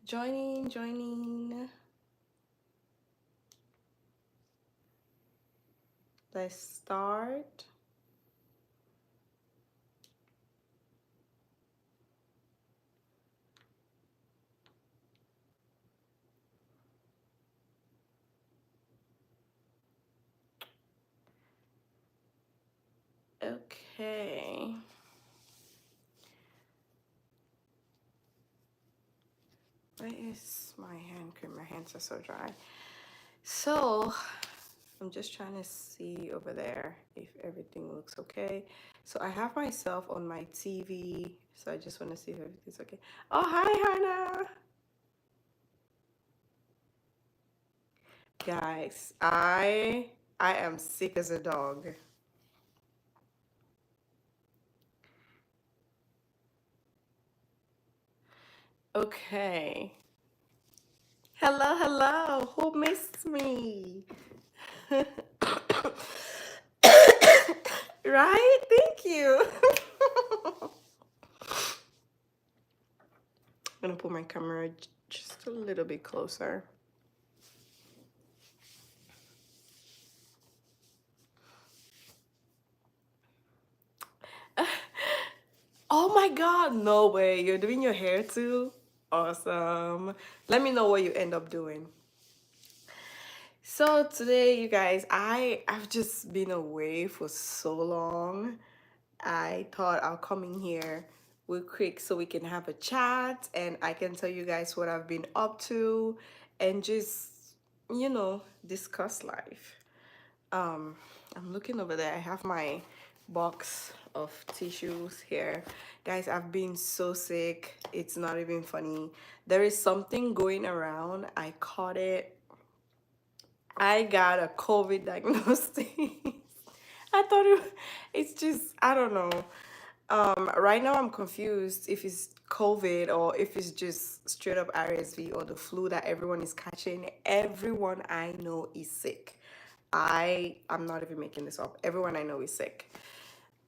Joining. Let's start. Okay. Where is my hand cream? My hands are so dry. So I'm just trying to see over there if everything looks okay. So I have myself on my TV. So I just want to see if everything's okay. Oh, hi, Hannah. Guys, I am sick as a dog. Okay. Hello. Who missed me? Right? Thank you. I'm gonna put my camera just a little bit closer. Oh my God, no way. You're doing your hair too? Awesome. Let me know what you end up doing. So today, you guys, I've just been away for so long. I thought I'll come in here real quick so we can have a chat and I can tell you guys what I've been up to and just, discuss life. Um, I'm looking over there. I have my box of tissues here. Guys, I've been so sick. It's not even funny. There is something going around. I caught it. I got a COVID diagnosis. I thought it's just, I don't know. Right now I'm confused if it's COVID or if it's just straight up RSV or the flu that everyone is catching. Everyone I know is sick. I'm not even making this up. Everyone I know is sick.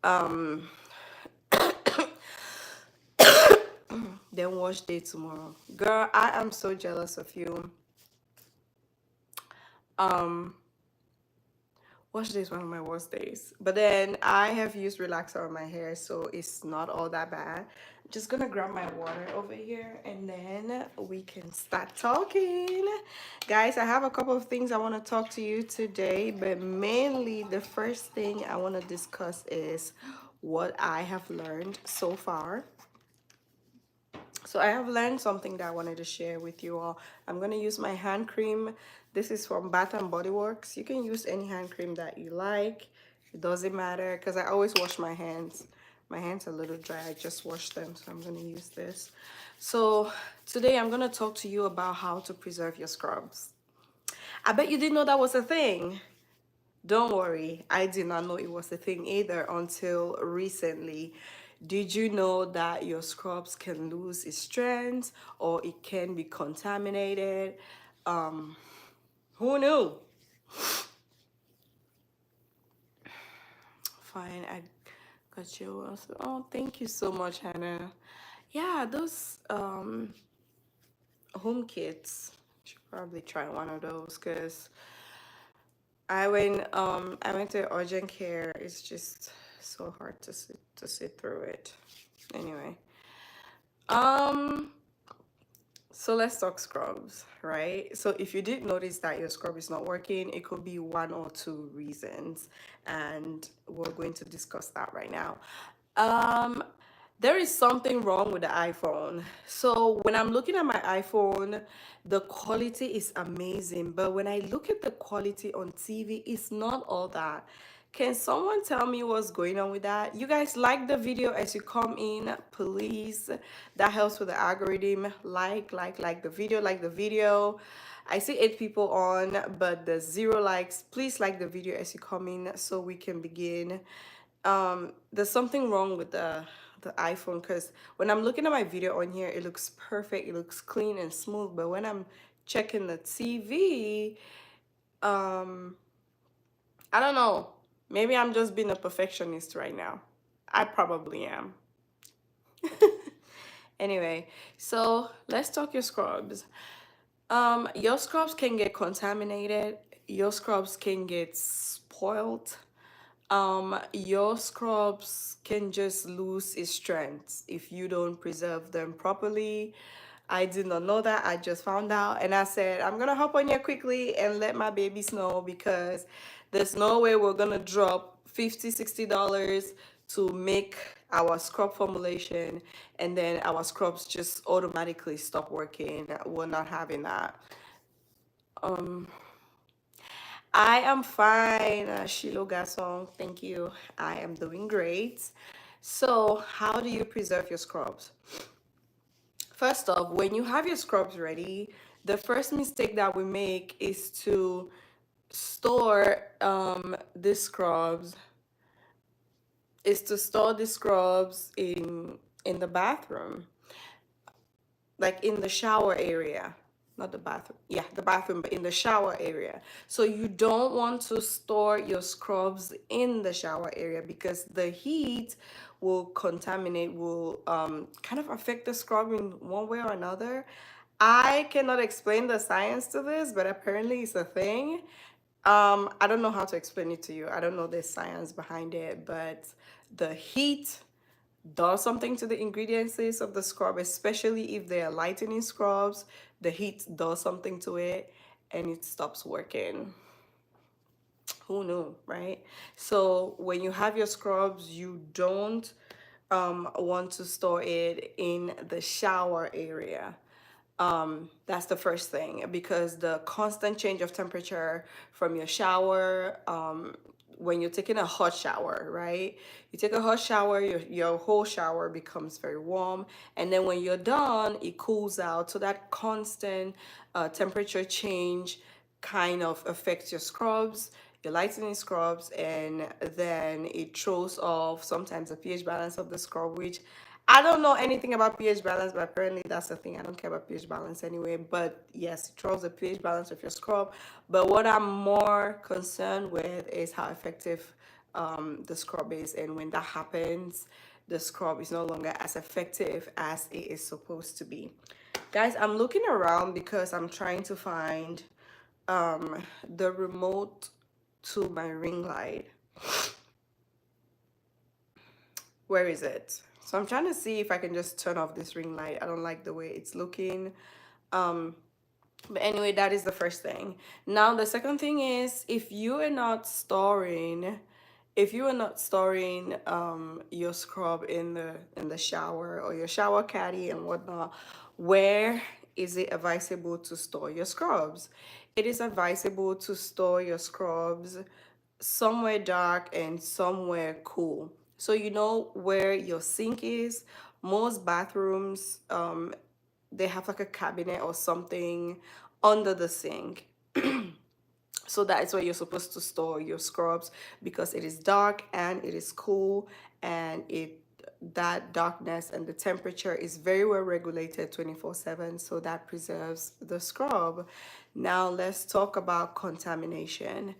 Um, then wash day tomorrow. Girl, I am so jealous of you. Um, Wash day is one of my worst days. But then I have used relaxer on my hair, so it's not all that bad. Just gonna grab my water over here and then we can start talking. Guys, I have a couple of things I want to talk to you today, but mainly the first thing I want to discuss is what I have learned so far. So I have learned something that I wanted to share with you all. I'm going to use my hand cream. This is from Bath and Body Works. You can use any hand cream that you like. It doesn't matter because I always wash my hands. My hands are a little dry. I just washed them, so I'm going to use this. So today I'm going to talk to you about how to preserve your scrubs. I bet you didn't know that was a thing. Don't worry, I did not know it was a thing either until recently. Did you know that your scrubs can lose its strength or it can be contaminated? Um, who knew? Fine, I got you. Oh, thank you so much, Hannah. Yeah, those home kits. Should probably try one of those because I went to urgent care. It's just so hard to sit through it. Anyway, um, so let's talk scrubs, right? So if you did notice that your scrub is not working, it could be one or two reasons, and we're going to discuss that right now. Um, there is something wrong with the iPhone. So when I'm looking at my iPhone, the quality is amazing, but when I look at the quality on TV, it's not all that. Can someone tell me what's going on with that? You guys like the video as you come in, please. That helps with the algorithm. Like the video, like the video. I see 8 people on, but the 0 likes. Please like the video as you come in so we can begin. There's something wrong with the iPhone because when I'm looking at my video on here, it looks perfect, it looks clean and smooth, but when I'm checking the TV, um I don't know, maybe I'm just being a perfectionist right now. I probably am. Anyway, so let's talk your scrubs. Your scrubs can get contaminated. Your scrubs can get spoiled. Your scrubs can just lose its strength if you don't preserve them properly. I did not know that. I just found out, and I said I'm gonna hop on here quickly and let my babies know, because there's no way we're gonna drop 50 $60 to make our scrub formulation and then our scrubs just automatically stop working. We're not having that. um I am fine, Shilo Gasson. Thank you. I am doing great. So, how do you preserve your scrubs? First off, when you have your scrubs ready, the first mistake that we make is to store the scrubs in the bathroom, like in the shower area. Not the bathroom, yeah, the bathroom, but in the shower area. So you don't want to store your scrubs in the shower area, because the heat will contaminate, will kind of affect the scrub in one way or another. I cannot explain the science to this, but apparently it's a thing. I don't know how to explain it to you. I don't know the science behind it, but the heat does something to the ingredients of the scrub, especially if they are lightening scrubs. The heat does something to it and it stops working. Who knew, right? So when you have your scrubs, you don't want to store it in the shower area. That's the first thing, because the constant change of temperature from your shower, when you're taking a hot shower, right? You take a hot shower, your whole shower becomes very warm, and then when you're done, it cools out. So that constant temperature change kind of affects your scrubs, your lightening scrubs, and then it throws off sometimes the pH balance of the scrub, which I don't know anything about pH balance, but apparently that's the thing. I don't care about pH balance anyway. But yes, it throws the pH balance of your scrub. But what I'm more concerned with is how effective the scrub is. And when that happens, the scrub is no longer as effective as it is supposed to be. Guys, I'm looking around because I'm trying to find the remote to my ring light. Where is it? So I'm trying to see if I can just turn off this ring light. I don't like the way it's looking. But anyway, that is the first thing. Now the second thing is, if you are not storing your scrub in the shower or your shower caddy and whatnot, where is it advisable to store your scrubs? It is advisable to store your scrubs somewhere dark and somewhere cool. So you know where your sink is. Most bathrooms, they have like a cabinet or something under the sink. So that is where you're supposed to store your scrubs, because it is dark and it is cool, and that darkness and the temperature is very well regulated 24/7, so that preserves the scrub. Now let's talk about contamination.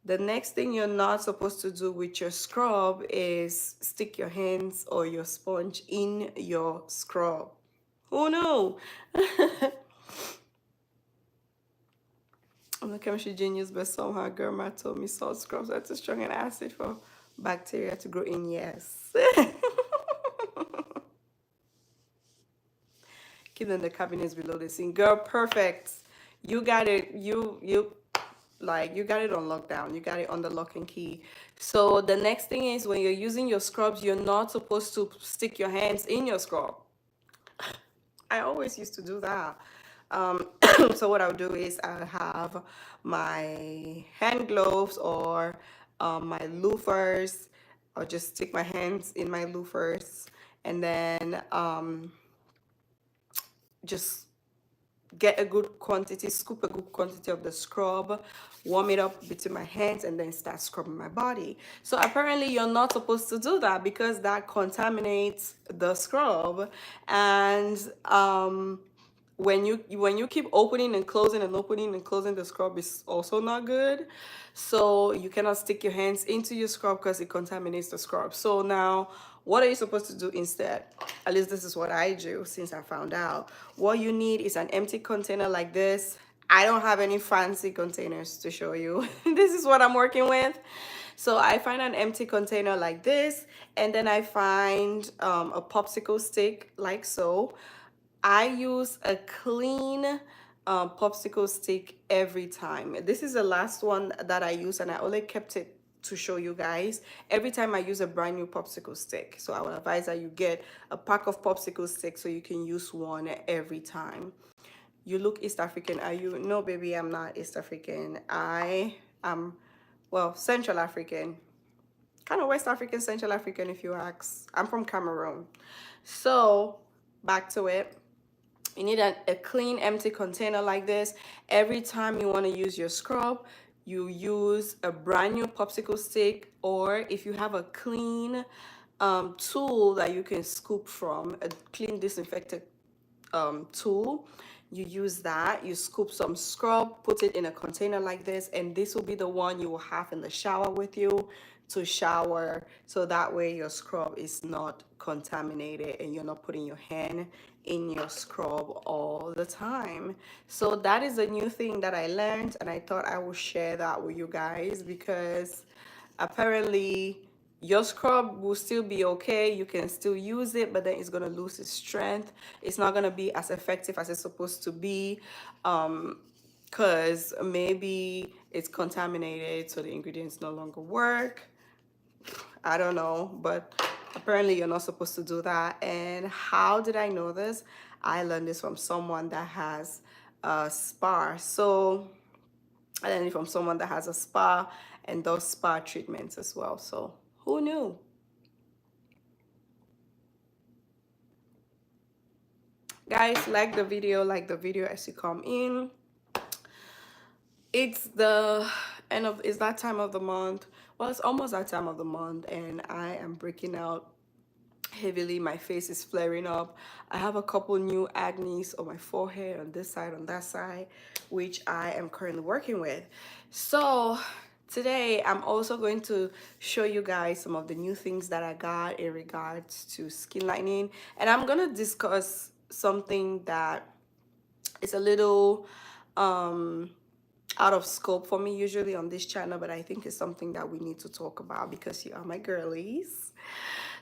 The next thing you're not supposed to do with your scrub is stick your hands or your sponge in your scrub. Oh no! I'm a chemistry genius, but somehow grandma told me salt scrubs are too strong an acid for bacteria to grow in. Yes. Keep them in the cabinets below the sink. Girl, perfect. You got it. You got it on lockdown. You got it on the lock and key. So the next thing is, when you're using your scrubs, you're not supposed to stick your hands in your scrub. I always used to do that. So what I'll do is I'll have my hand gloves or my loafers. I'll just stick my hands in my loafers, and then just get a good quantity, scoop a good quantity of the scrub, warm it up between my hands, and then start scrubbing my body. So apparently you're not supposed to do that, because that contaminates the scrub. And when you keep opening and closing and opening and closing, the scrub is also not good. So you cannot stick your hands into your scrub because it contaminates the scrub. So now what are you supposed to do instead? At least this is what I do since I found out. What you need is an empty container like this. I don't have any fancy containers to show you. This is what I'm working with. So I find an empty container like this, and then I find a popsicle stick like so. I use a clean popsicle stick every time. This is the last one that I use, and I only kept it to show you guys. Every time I use a brand new popsicle stick. So I would advise that you get a pack of popsicle sticks so you can use one every time. You look East African, are you? No, baby, I'm not East African. I am, well, Central African. Kind of West African, Central African, if you ask. I'm from Cameroon. So, back to it. You need a clean, empty container like this. Every time you want to use your scrub, you use a brand new popsicle stick, or if you have a clean tool that you can scoop from, a clean disinfectant tool, you use that. You scoop some scrub, put it in a container like this, and this will be the one you will have in the shower with you to shower, so that way your scrub is not contaminated and you're not putting your hand in your scrub all the time. So that is a new thing that I learned, and I thought I would share that with you guys because apparently your scrub will still be okay, you can still use it, but then it's going to lose its strength. It's not going to be as effective as it's supposed to be, because maybe it's contaminated, so the ingredients no longer work. I don't know, but apparently you're not supposed to do that. And how did I know this? I learned this from someone that has a spa. So I learned it from someone that has a spa and does spa treatments as well. So who knew? Guys, like the video as you come in. It's the end of, it's that time of the month. Well, it's almost that time of the month, and I am breaking out heavily. My face is flaring up. I have a couple new acne on my forehead, on this side, on that side, which I am currently working with. So today I'm also going to show you guys some of the new things that I got in regards to skin lightening, and I'm gonna discuss something that is a little out of scope for me usually on this channel, but I think it's something that we need to talk about because you are my girlies.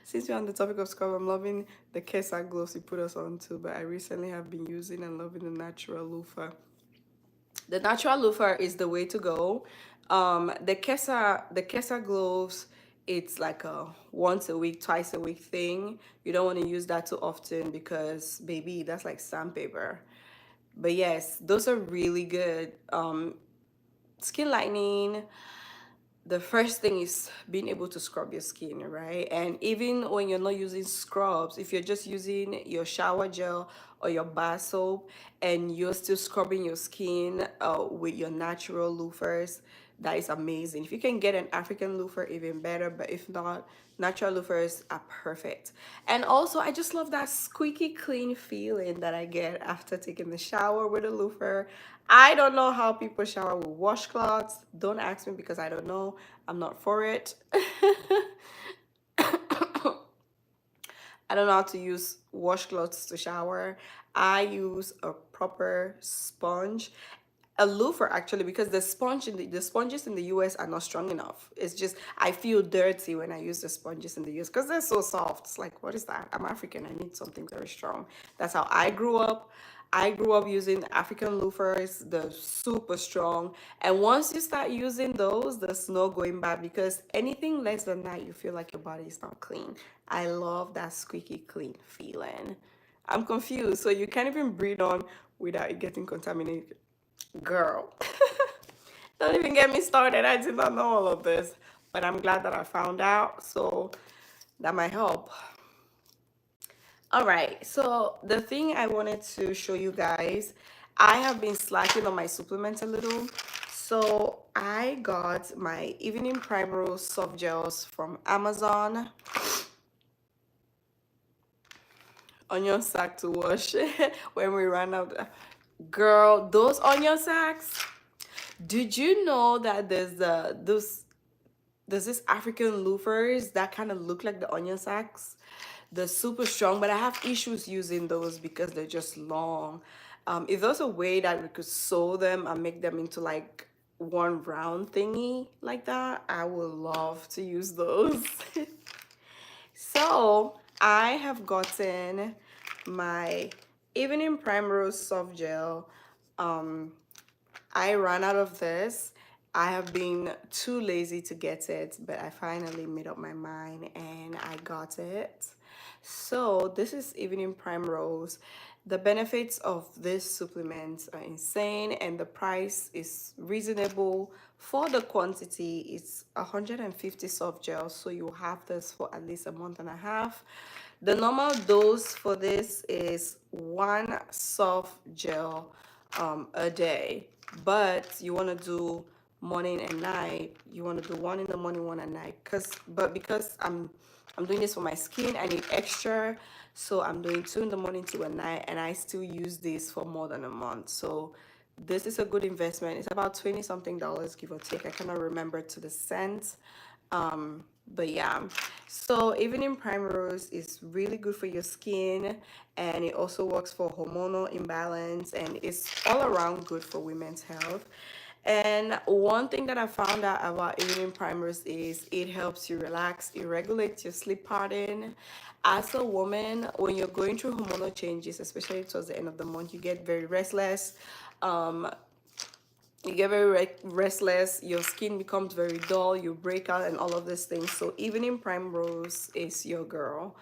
Since we're on the topic of scrub, I'm loving the Kesa gloves you put us on too, but I recently have been using and loving the natural loofah. The natural loofah is the way to go. The Kesa gloves, it's like a once a week, twice a week thing. You don't want to use that too often because baby, that's like sandpaper. But yes, those are really good. Skin lightening, the first thing is being able to scrub your skin, right? And even when you're not using scrubs, if you're just using your shower gel or your bar soap and you're still scrubbing your skin with your natural loofahs, that is amazing. If you can get an African loofah, even better, but if not, natural loofahs are perfect. And also, I just love that squeaky clean feeling that I get after taking the shower with a loofah. I don't know how people shower with washcloths. Don't ask me because I don't know. I'm not for it. I don't know how to use washcloths to shower. I use a proper sponge, a loofah actually, because the sponges in the US are not strong enough. It's just I feel dirty when I use the sponges in the US because they're so soft. It's like, what is that? I'm African. I need something very strong. That's how I grew up. I grew up using African loofahs, the super strong. And once you start using those, there's no going back because anything less than that, you feel like your body is not clean. I love that squeaky clean feeling. I'm confused. So you can't even breathe on without it getting contaminated. Girl, don't even get me started. I did not know all of this, but I'm glad that I found out. So that might help. All right, so the thing I wanted to show you guys, I have been slacking on my supplements a little. So I got my evening primrose soft gels from Amazon. onion sack to wash when we ran out. Girl, those onion sacks. Did you know that there's this African loofers that kind of look like the onion sacks? They're super strong, but I have issues using those because they're just long. If there's a way that we could sew them and make them into like one round thingy like that, I would love to use those. So I have gotten my evening primrose soft gel. I ran out of this. I have been too lazy to get it, but I finally made up my mind and I got it. So this is Evening Primrose. The benefits of this supplement are insane and the price is reasonable for the quantity. It's 150 soft gels, so you have this for at least a month and a half. The normal dose for this is one soft gel a day, but you want to do morning and night. You want to do one in the morning, one at night, because I'm doing this for my skin, I need extra, so I'm doing two in the morning, two at night, and I still use this for more than a month. So this is a good investment. It's about 20 something dollars, give or take. I cannot remember to the cent. But yeah, so evening primrose is really good for your skin, and it also works for hormonal imbalance, and it's all around good for women's health. And one thing that I found out about evening primrose is it helps you relax, it regulates your sleep pattern. As a woman, when you're going through hormonal changes, especially towards the end of the month, you get very restless. um you get very restless, your skin becomes very dull, you break out and all of these things. So evening primrose is your girl.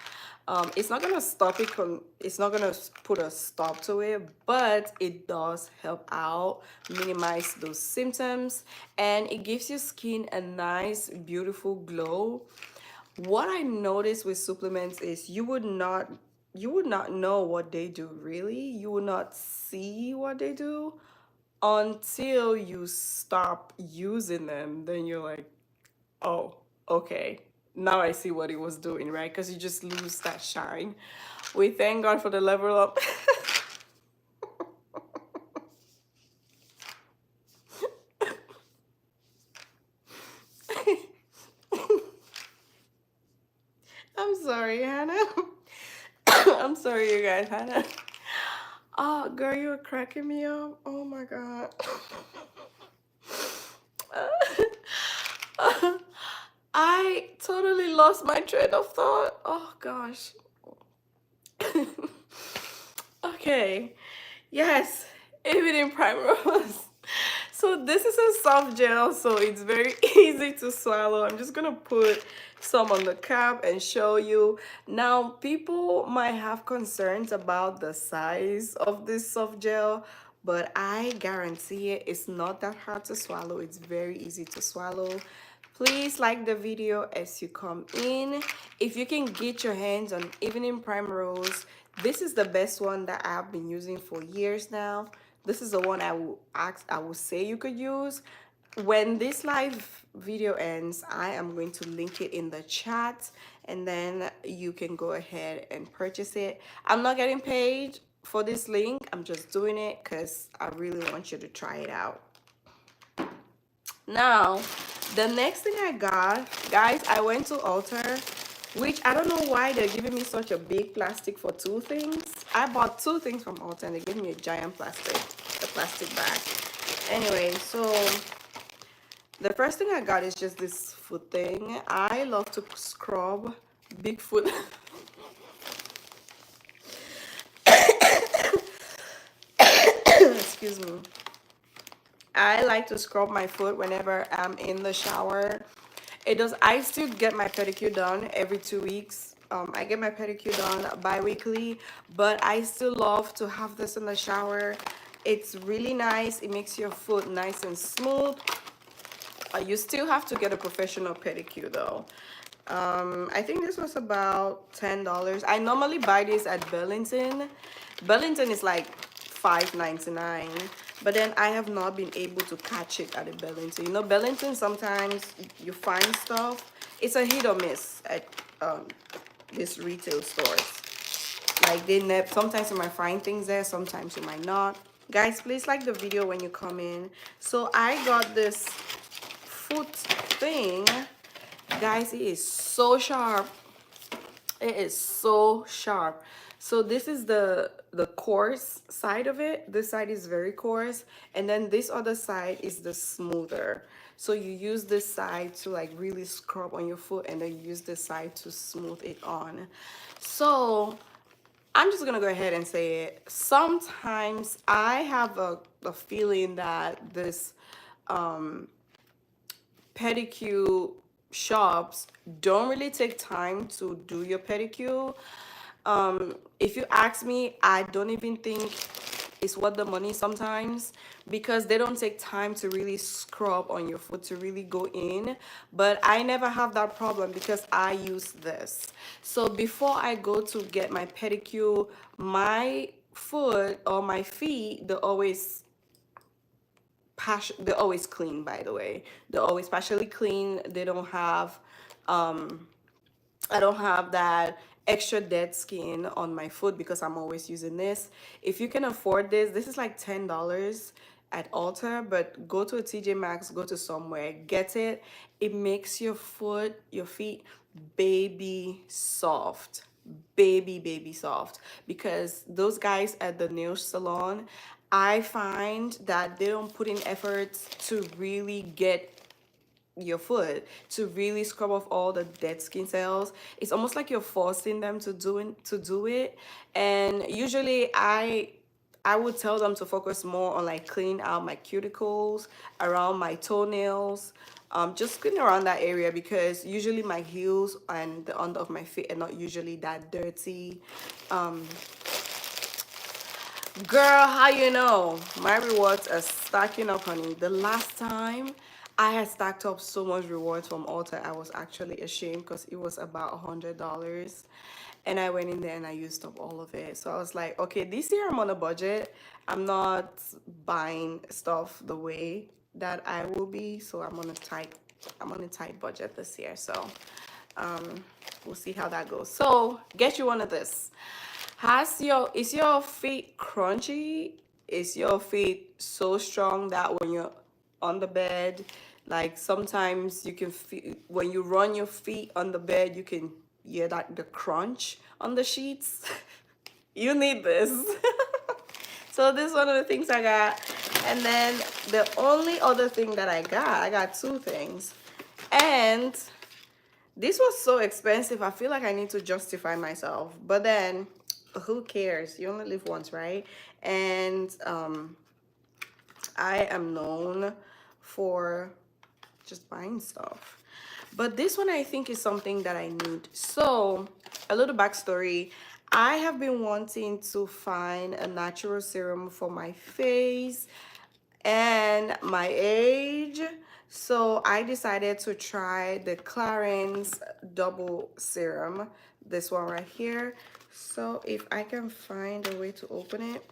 It's not gonna stop it, it's not gonna put a stop to it, but it does help out minimize those symptoms, and it gives your skin a nice beautiful glow. What I noticed with supplements is you would not know what they do, really. You would not see what they do until you stop using them. Then you're like, oh, okay, now I see what it was doing, right? Because you just lose that shine. We thank God for the level up. I'm sorry, Hannah. I'm sorry, you guys, Hannah. Oh, girl, you were cracking me up. Oh my God. I totally lost my train of thought. Oh gosh. Okay. Yes, evening primrose. So this is a soft gel, so it's very easy to swallow. I'm just gonna put some on the cap and show you. Now, people might have concerns about the size of this soft gel, but I guarantee it's not that hard to swallow. It's very easy to swallow. Please like the video as you come in. If you can get your hands on evening primrose, this is the best one that I've been using for years now. This is the one I will say you could use. When this live video ends, I am going to link it in the chat, and then you can go ahead and purchase it. I'm not getting paid for this link. I'm just doing it because I really want you to try it out. Now, the next thing I got, guys, I went to Ulta, which I don't know why they're giving me such a big plastic for two things. I bought two things from Ulta and they gave me a giant plastic bag. Anyway, so the first thing I got is just this foot thing. I love to scrub big foot. Excuse me. I like to scrub my foot whenever I'm in the shower. I still get my pedicure done every 2 weeks. I get my pedicure done bi-weekly, but I still love to have this in the shower. It's really nice. It makes your foot nice and smooth. You still have to get a professional pedicure though. I think this was about $10. I normally buy this at Burlington. Burlington is like $5.99, but then I have not been able to catch it at the Burlington. You know, Burlington, sometimes you find stuff. It's a hit or miss at these retail stores. Like sometimes you might find things there, sometimes you might not. Guys, please like the video when you come in. So I got this foot thing. Guys, it is so sharp. It is so sharp. So this is the coarse side of it. This side is very coarse, and then this other side is the smoother. So you use this side to like really scrub on your foot, and then you use this side to smooth it on. So I'm just gonna go ahead and say it. Sometimes I have a feeling that this pedicure shops don't really take time to do your pedicure. If you ask me, I don't even think it's worth the money sometimes, because they don't take time to really scrub on your foot, to really go in. But I never have that problem because I use this. So before I go to get my pedicure, my foot or my feet, they're always clean, by the way. They're always partially clean. They don't have I don't have that extra dead skin on my foot because I'm always using this. If you can afford this is like $10 at Ulta, but go to a TJ Maxx, go to somewhere, get it. It makes your feet baby soft. Baby soft, because those guys at the nail salon, I find that they don't put in efforts to really get your foot, to really scrub off all the dead skin cells. It's almost like you're forcing them to do it. And usually I would tell them to focus more on like cleaning out my cuticles, around my toenails, just clean around that area, because usually my heels and the under of my feet are not usually that dirty. Girl, how you know? My rewards are stacking up, honey. The last time I had stacked up so much rewards from Ulta, I was actually ashamed because it was about $100. And I went in there and I used up all of it. So I was like, okay, this year I'm on a budget. I'm not buying stuff the way that I will be. So I'm on a tight budget this year. So we'll see how that goes. So get you one of this. Is your feet crunchy? Is your feet so strong that when you're on the bed, like sometimes you can feel when you run your feet on the bed, you can hear that the crunch on the sheets? You need this. So this is one of the things I got. And then the only other thing that I got two things. And this was so expensive. I feel like I need to justify myself. But then, who cares? You only live once, right? And I am known for just buying stuff. But this one I think is something that I need. So, a little backstory. I have been wanting to find a natural serum for my face and my age. So I decided to try the Clarins double serum, this one right here. So if I can find a way to open it.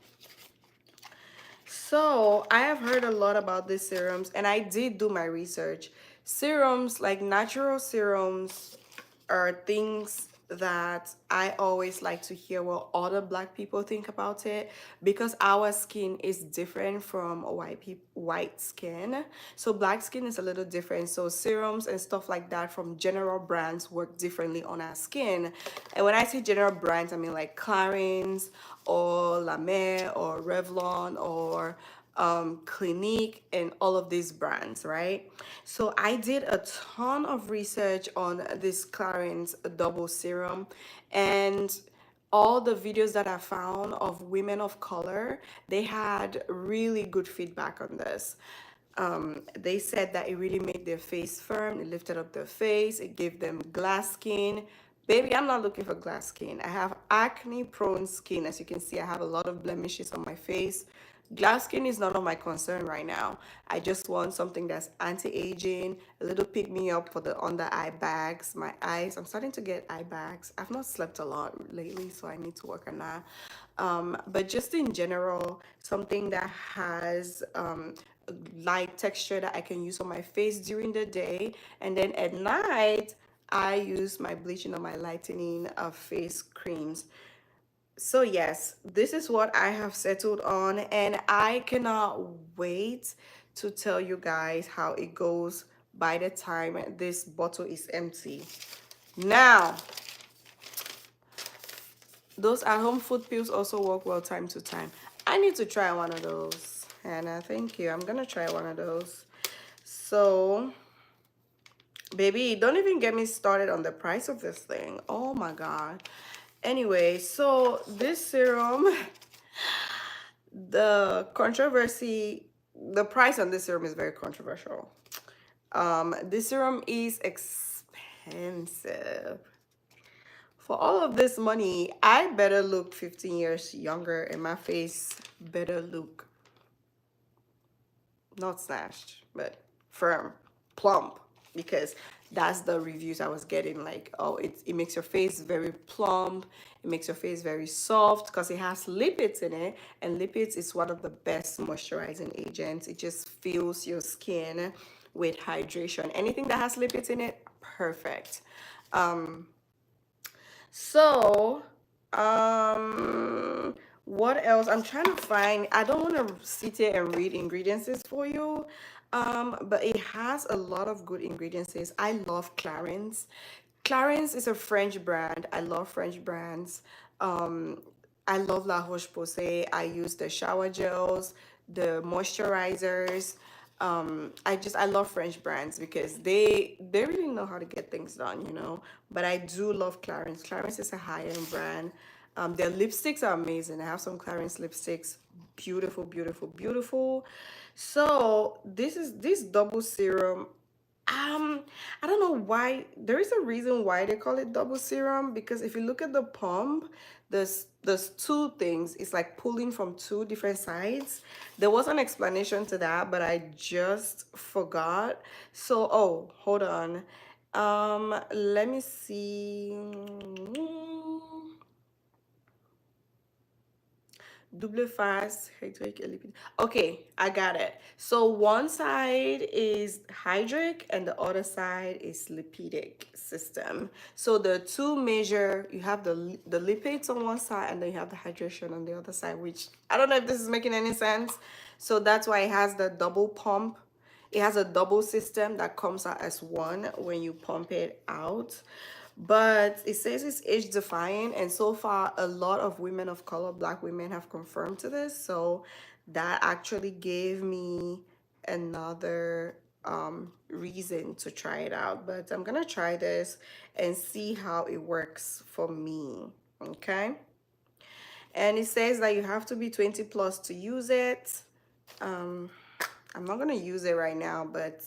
So I have heard a lot about these serums, and I did do my research. Serums, like natural serums, are things that I always like to hear what other Black people think about it, because our skin is different from white skin. So Black skin is a little different. So serums and stuff like that from general brands work differently on our skin. And when I say general brands, I mean like Clarins or La Mer or Revlon or Clinique and all of these brands, right? So I did a ton of research on this Clarins double serum, and all the videos that I found of women of color, they had really good feedback on this. They said that it really made their face firm, it lifted up their face, it gave them glass skin. Baby, I'm not looking for glass skin. I have acne prone skin. As you can see, I have a lot of blemishes on my face. Glass skin is none of my concern right now. I just want something that's anti-aging, a little pick me up for the under eye bags, my eyes. I'm starting to get eye bags. I've not slept a lot lately, so I need to work on that. But just in general, something that has light texture that I can use on my face during the day, and then at night I use my bleaching or my lightening face creams. So yes, this is what I have settled on, and I cannot wait to tell you guys how it goes by the time this bottle is empty. Now, those at-home food pills also work well time to time. I need to try one of those. Hannah, thank you. I'm gonna try one of those. So, baby, don't even get me started on the price of this thing. Oh my God. Anyway, so this serum, the controversy, the price on this serum is very controversial. This serum is expensive. For all of this money, I better look 15 years younger and my face better look not snatched, but firm, plump, because that's the reviews I was getting. Like, oh, it makes your face very plump, it makes your face very soft because it has lipids in it, and lipids is one of the best moisturizing agents. It just fills your skin with hydration. Anything that has lipids in it, perfect. So, um, what else? I'm trying to find, I don't want to sit here and read ingredients for you. But it has a lot of good ingredients. I love Clarins. Clarins is a French brand. I love French brands. Um, I love La Roche-Posay. I use the shower gels, the moisturizers. I love French brands because they really know how to get things done, you know. But I do love Clarins. Clarins is a high-end brand. Their lipsticks are amazing. I have some Clarins lipsticks. Beautiful, beautiful, beautiful. So this double serum. I don't know why. There is a reason why they call it double serum, because if you look at the pump, there's two things. It's like pulling from two different sides. There was an explanation to that, but I just forgot. So, oh, hold on. Let me see. Double fast, hydric, and lipid. Okay, I got it. So one side is hydric and the other side is lipidic system. So the two measure, you have the lipids on one side and then you have the hydration on the other side, which I don't know if this is making any sense. So that's why it has the double pump. It has a double system that comes out as one when you pump it out. But it says it's age defying, and so far a lot of women of color, black women, have confirmed to this. So that actually gave me another reason to try it out. But I'm gonna try this and see how it works for me. Okay. And it says that you have to be 20 plus to use it. um I'm not gonna use it right now, but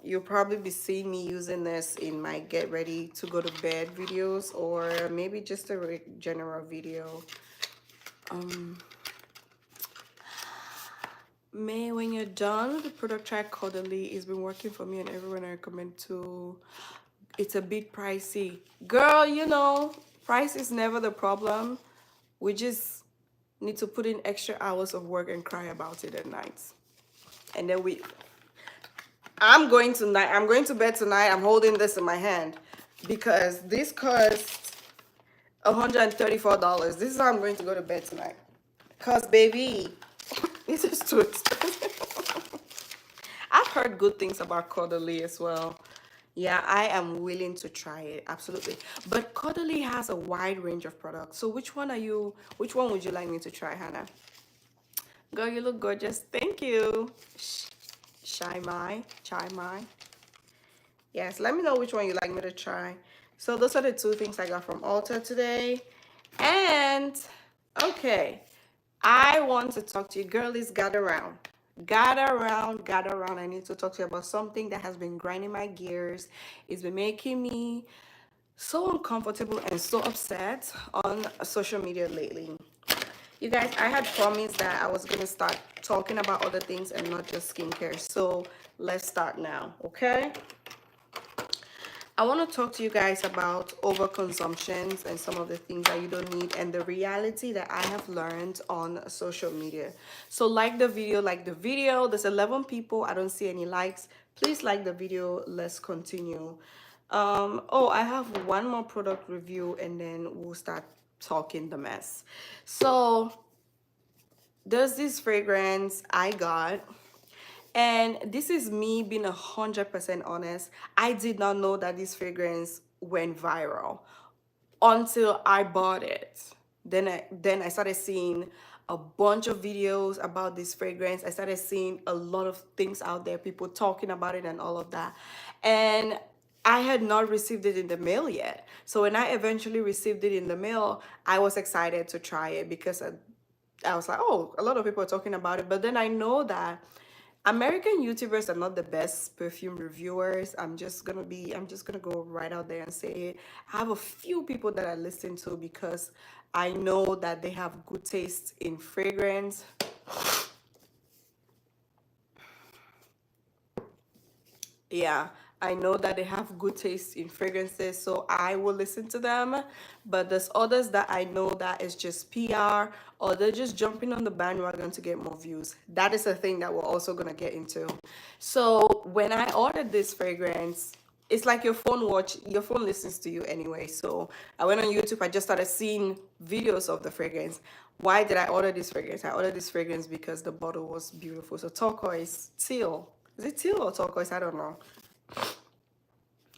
you'll probably be seeing me using this in my get ready to go to bed videos, or maybe just a general video. May, when you're done with the product, try Caudalie. It's been working for me and everyone I recommend to. It's a bit pricey. Girl, you know, price is never the problem. We just need to put in extra hours of work and cry about it at night. And then I'm going tonight. I'm going to bed tonight. I'm holding this in my hand because this cost $134. This is how I'm going to go to bed tonight. Cause baby, this is too expensive. I've heard good things about Caudalie as well. Yeah, I am willing to try it, absolutely. But Caudalie has a wide range of products. So which one would you like me to try, Hannah? Girl, you look gorgeous. Thank you. Shy Mai, Chai Mai. Yes, let me know which one you like me to try. So those are the two things I got from Ulta today. And okay, I want to talk to you. Girlies, gather around. Gather around, gather around. I need to talk to you about something that has been grinding my gears. It's been making me so uncomfortable and so upset on social media lately. You guys, I had promised that I was gonna start talking about other things and not just skincare. So let's start now, okay? I want to talk to you guys about overconsumptions and some of the things that you don't need, and the reality that I have learned on social media. So like the video, There's 11 people. I don't see any likes. Please like the video. Let's continue. Oh, I have one more product review and then we'll start talking the mess. So there's this fragrance I got, and this is me being 100% honest. I did not know that this fragrance went viral until I bought it. Then I started seeing a bunch of videos about this fragrance. I started seeing a lot of things out there, people talking about it and all of that. And I had not received it in the mail yet. So when I eventually received it in the mail, I was excited to try it because I was like, oh, a lot of people are talking about it. But then I know that American YouTubers are not the best perfume reviewers. I'm just gonna go right out there and say it. I have a few people that I listen to because I know that they have good taste in fragrance. Yeah, I know that they have good taste in fragrances, so I will listen to them. But there's others that I know that is just PR, or they're just jumping on the bandwagon to get more views. That is a thing that we're also gonna get into. So when I ordered this fragrance, it's like your phone listens to you anyway. So I went on YouTube, I just started seeing videos of the fragrance. Why did I order this fragrance? I ordered this fragrance because the bottle was beautiful. So turquoise, teal. Is it teal or turquoise? I don't know.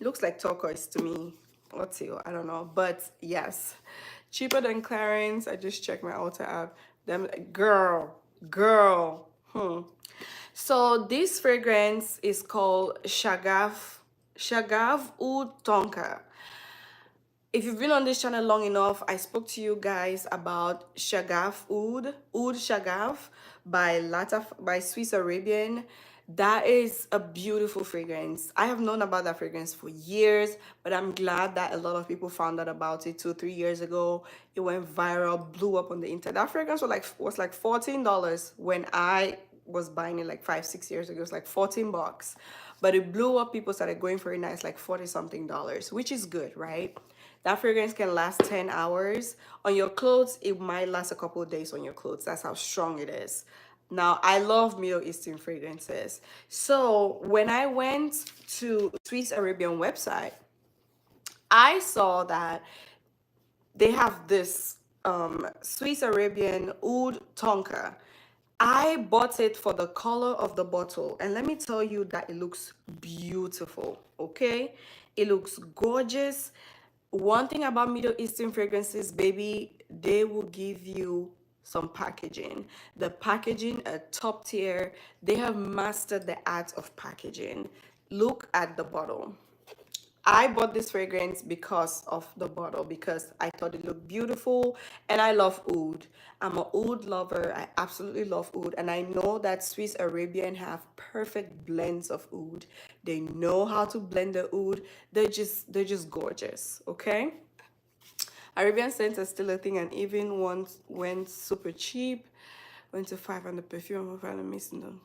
It looks like turquoise to me. Or teal, I don't know. But yes, cheaper than Clarins. I just checked my Ulta app. Them girl. So this fragrance is called Shagav Oud Tonka. If you've been on this channel long enough, I spoke to you guys about Oud Shagav by Swiss Arabian. That is a beautiful fragrance. I have known about that fragrance for years, but I'm glad that a lot of people found out about it 2-3 years ago. It went viral, blew up on the internet. That fragrance was like $14 when I was buying it like 5-6 years ago. It was like 14 bucks, but it blew up. People started going for it now. It's like 40 something dollars, which is good, right? That fragrance can last 10 hours. On your clothes, it might last a couple of days on your clothes. That's how strong it is. Now, I love Middle Eastern fragrances. So when I went to Swiss Arabian website, I saw that they have this Swiss Arabian Oud Tonka. I bought it for the color of the bottle, and let me tell you that it looks beautiful, okay? It looks gorgeous. One thing about Middle Eastern fragrances, baby, they will give you some packaging. The packaging are top tier. They have mastered the art of packaging. Look at the bottle. I bought this fragrance because of the bottle, because I thought it looked beautiful, and I love oud. I'm an oud lover. I absolutely love oud, and I know that Swiss Arabian have perfect blends of oud. They know how to blend the oud. They're just gorgeous, okay? Arabian scents are still a thing, and even once went super cheap, went to 500 perfume. I'm finally missing them.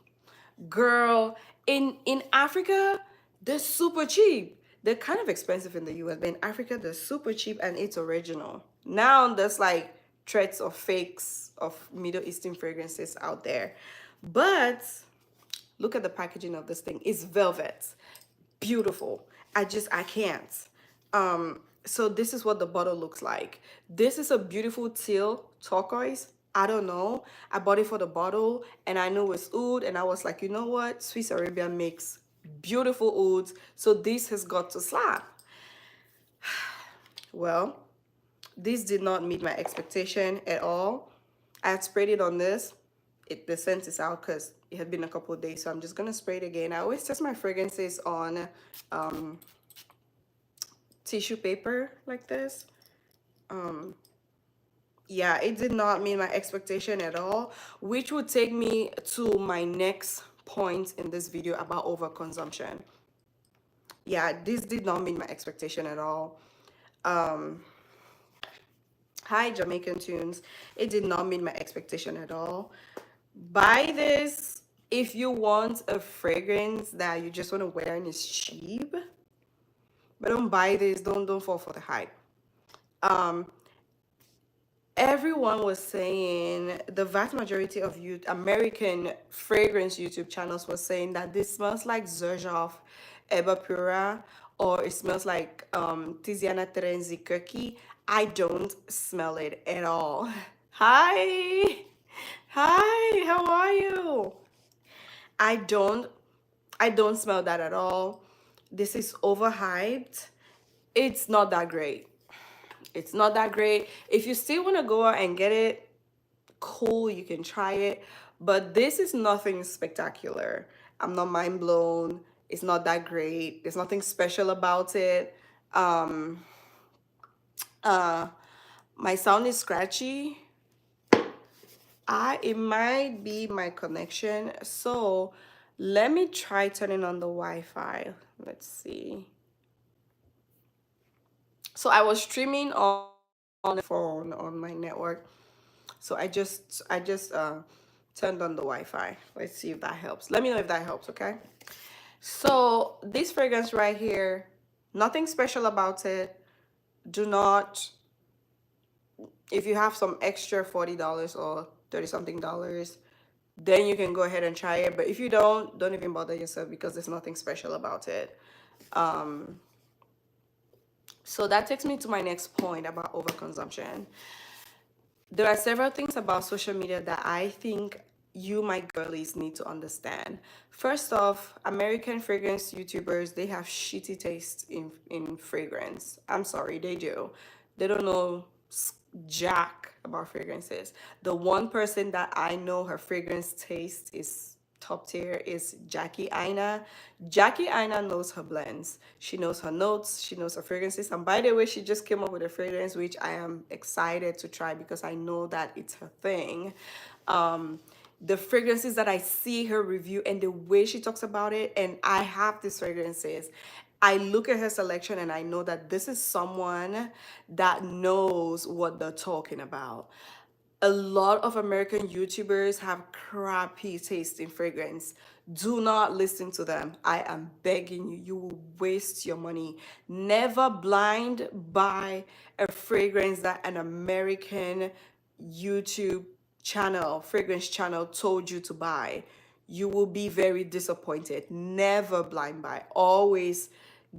Girl, in Africa, they're super cheap. They're kind of expensive in the US, but in Africa, they're super cheap and it's original. Now there's like threats of fakes of Middle Eastern fragrances out there. But look at the packaging of this thing. It's velvet. Beautiful. I can't. So this is what the bottle looks like. This is a beautiful teal turquoise. I don't know. I bought it for the bottle and I knew it's oud, and I was like, you know what? Swiss Arabian makes beautiful ouds, so this has got to slap. Well, this did not meet my expectation at all. I had sprayed it on this. The scent is out because it had been a couple of days, so I'm just gonna spray it again. I always test my fragrances on tissue paper like this. Yeah, it did not meet my expectation at all, which would take me to my next point in this video about overconsumption. Yeah, this did not meet my expectation at all. Hi, Jamaican Tunes. It did not meet my expectation at all. Buy this if you want a fragrance that you just want to wear and it's cheap. But don't buy this. Don't fall for the hype. Everyone was saying, the vast majority of American fragrance YouTube channels was saying that this smells like Xerjoff Eba Pura or it smells like Tiziana Terenzi cookie, I don't smell it at all. Hi. Hi, how are you? I don't I don't smell that at all. This is overhyped. It's not that great. It's not that great. If you still want to go out and get it, cool, you can try it. But this is nothing spectacular. I'm not mind blown. It's not that great. There's nothing special about it. Um, uh, my sound is scratchy. It might be my connection. So let me try turning on the Wi-Fi. Let's see. So I was streaming on the phone on my network. So I just turned on the Wi-Fi. Let's see if that helps. Let me know if that helps, okay? So this fragrance right here, nothing special about it. Do not, if you have some extra $40 or 30 something dollars, then you can go ahead and try it. But if you don't even bother yourself because there's nothing special about it. So that takes me to my next point about overconsumption. There are several things about social media that I think you, my girlies, need to understand. First off, American fragrance YouTubers, they have shitty taste in fragrance. I'm sorry, they do. They don't know jack about fragrances. The one person that I know her fragrance taste is top tier is Jackie Aina. Jackie Aina knows her blends. She knows her notes. She knows her fragrances. And by the way, she just came up with a fragrance which I am excited to try because I know that it's her thing. The fragrances that I see her review and the way she talks about it, and I have these fragrances. I look at her selection and I know that this is someone that knows what they're talking about. A lot of American YouTubers have crappy taste in fragrance. Do not listen to them. I am begging you. You will waste your money. Never blind buy a fragrance that an American YouTube channel, fragrance channel told you to buy. You will be very disappointed. Never blind buy. Always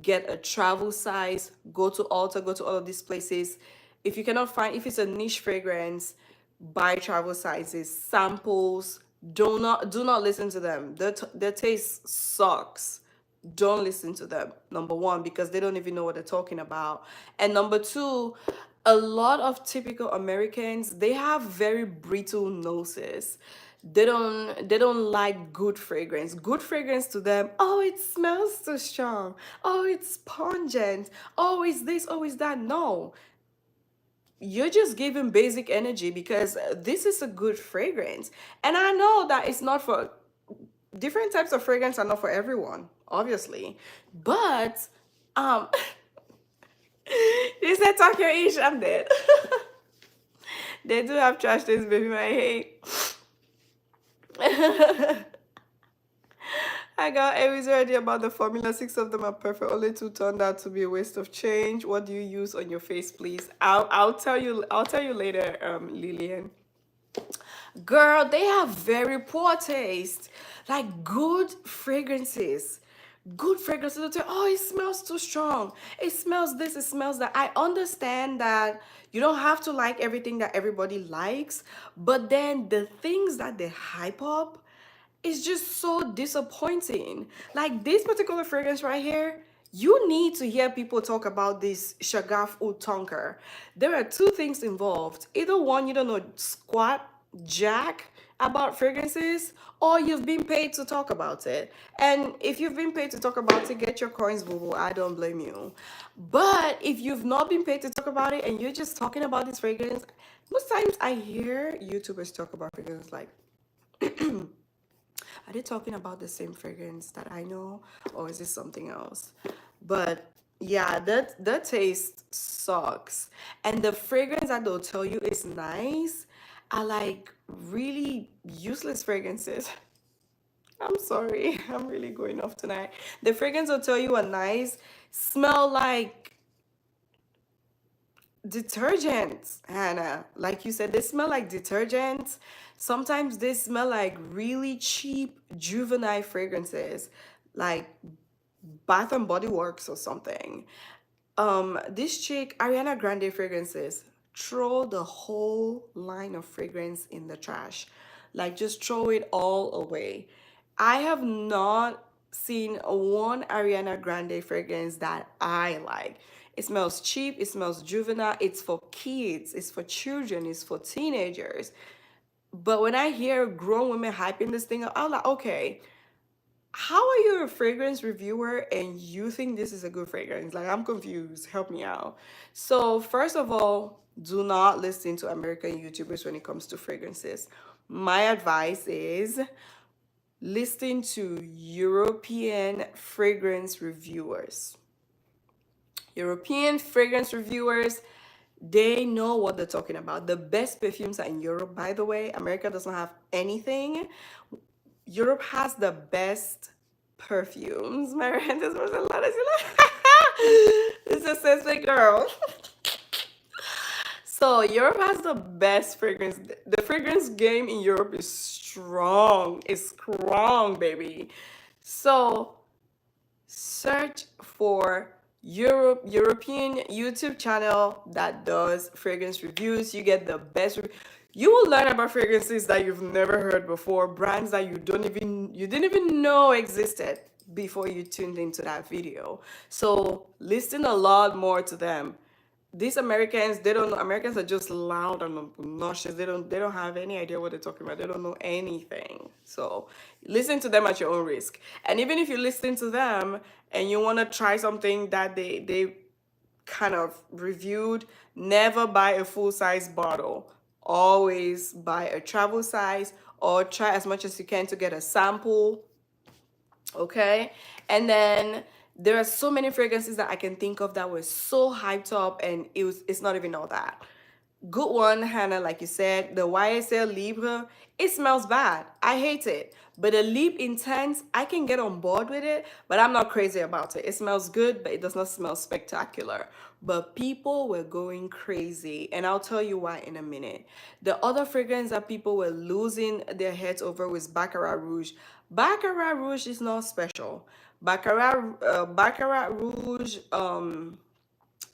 get a travel size. Go to Ulta, go to all of these places. If you cannot find, if it's a niche fragrance, buy travel sizes, samples. Do not listen to them. Their taste sucks. Don't listen to them. Number one, because they don't even know what they're talking about. And number two, a lot of typical Americans, they have very brittle noses. They don't like good fragrance. Good fragrance to them, oh, it smells too strong. Oh, it's pungent. Oh, it's this, oh, it's that. No, you're just giving basic energy because this is a good fragrance. And I know that it's not for different types of fragrance are not for everyone, obviously. But um you said talk your ish, I'm dead. They do have trash days, baby, my hate. I got Aries already about the formula. Six of them are perfect. Only two turned out to be a waste of change. What do you use on your face, please? I'll tell you. I'll tell you later, Lillian. Girl, they have very poor taste. Like good fragrances. Good fragrances. They'll tell, oh, it smells too strong. It smells this, it smells that. I understand that you don't have to like everything that everybody likes, but then the things that they hype up is just so disappointing. Like this particular fragrance right here, you need to hear people talk about this Shagaf Oud Tonker. There are two things involved. Either one, you don't know squat jack about fragrances, or you've been paid to talk about it. And if you've been paid to talk about it, get your coins, boo boo. I don't blame you. But if you've not been paid to talk about it and you're just talking about this fragrance, most times I hear YouTubers talk about fragrance like, are they talking about the same fragrance that I know, or is this something else? But yeah, that taste sucks. And the fragrance that they'll tell you is nice are like really useless fragrances. I'm sorry, I'm really going off tonight. The fragrance will tell you are nice, smell like detergents, Hannah. Like you said, they smell like detergents. Sometimes they smell like really cheap juvenile fragrances. Like Bath and Body Works or something. This chick, Ariana Grande fragrances, throw the whole line of fragrance in the trash. Like just throw it all away. I have not seen one Ariana Grande fragrance that I like. It smells cheap, it smells juvenile, it's for kids, it's for children, it's for teenagers. But when I hear grown women hyping this thing up, I'm like, okay, how are you a fragrance reviewer and you think this is a good fragrance? Like, I'm confused. Help me out. So, first of all, do not listen to American YouTubers when it comes to fragrances. My advice is listen to European fragrance reviewers. European fragrance reviewers, they know what they're talking about. The best perfumes are in Europe, by the way. America doesn't have anything. Europe has the best perfumes. My this was a lot of It's a sensitive girl. So Europe has the best fragrance. The fragrance game in Europe is strong. It's strong, baby. So search for European YouTube channel that does fragrance reviews. You get the best. You will learn about fragrances that you've never heard before, brands that you didn't even know existed before you tuned into that video. So listen a lot more to them. These Americans, they don't know. Americans are just loud and obnoxious. They don't have any idea what they're talking about. They don't know anything. So listen to them at your own risk. And even if you listen to them and you want to try something that they kind of reviewed, never buy a full size bottle. Always buy a travel size or try as much as you can to get a sample. Okay. And then there are so many fragrances that I can think of that were so hyped up and it's not even all that. Good one, Hannah, like you said, the YSL Libre, it smells bad. I hate it. But the Leap Intense, I can get on board with it, but I'm not crazy about it. It smells good, but it does not smell spectacular. But people were going crazy, and I'll tell you why in a minute. The other fragrance that people were losing their heads over was Baccarat Rouge. Baccarat Rouge is not special. Baccarat Rouge,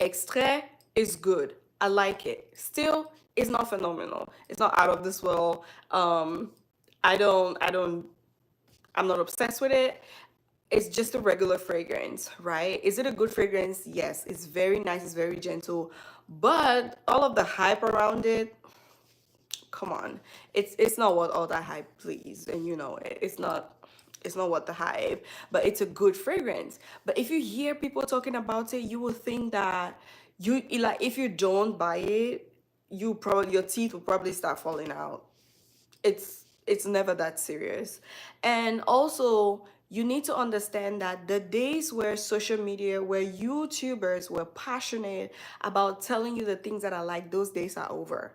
Extrait is good. I like it. Still, it's not phenomenal. It's not out of this world. I'm not obsessed with it. It's just a regular fragrance, right? Is it a good fragrance? Yes. It's very nice. It's very gentle. But all of the hype around it, come on, it's not what all that hype please, and you know it. It's not what the hype, but it's a good fragrance. But if you hear people talking about it, you will think that like if you don't buy it, your teeth will probably start falling out. It's never that serious. And also you need to understand that the days where social media, where YouTubers were passionate about telling you the things that I like, those days are over.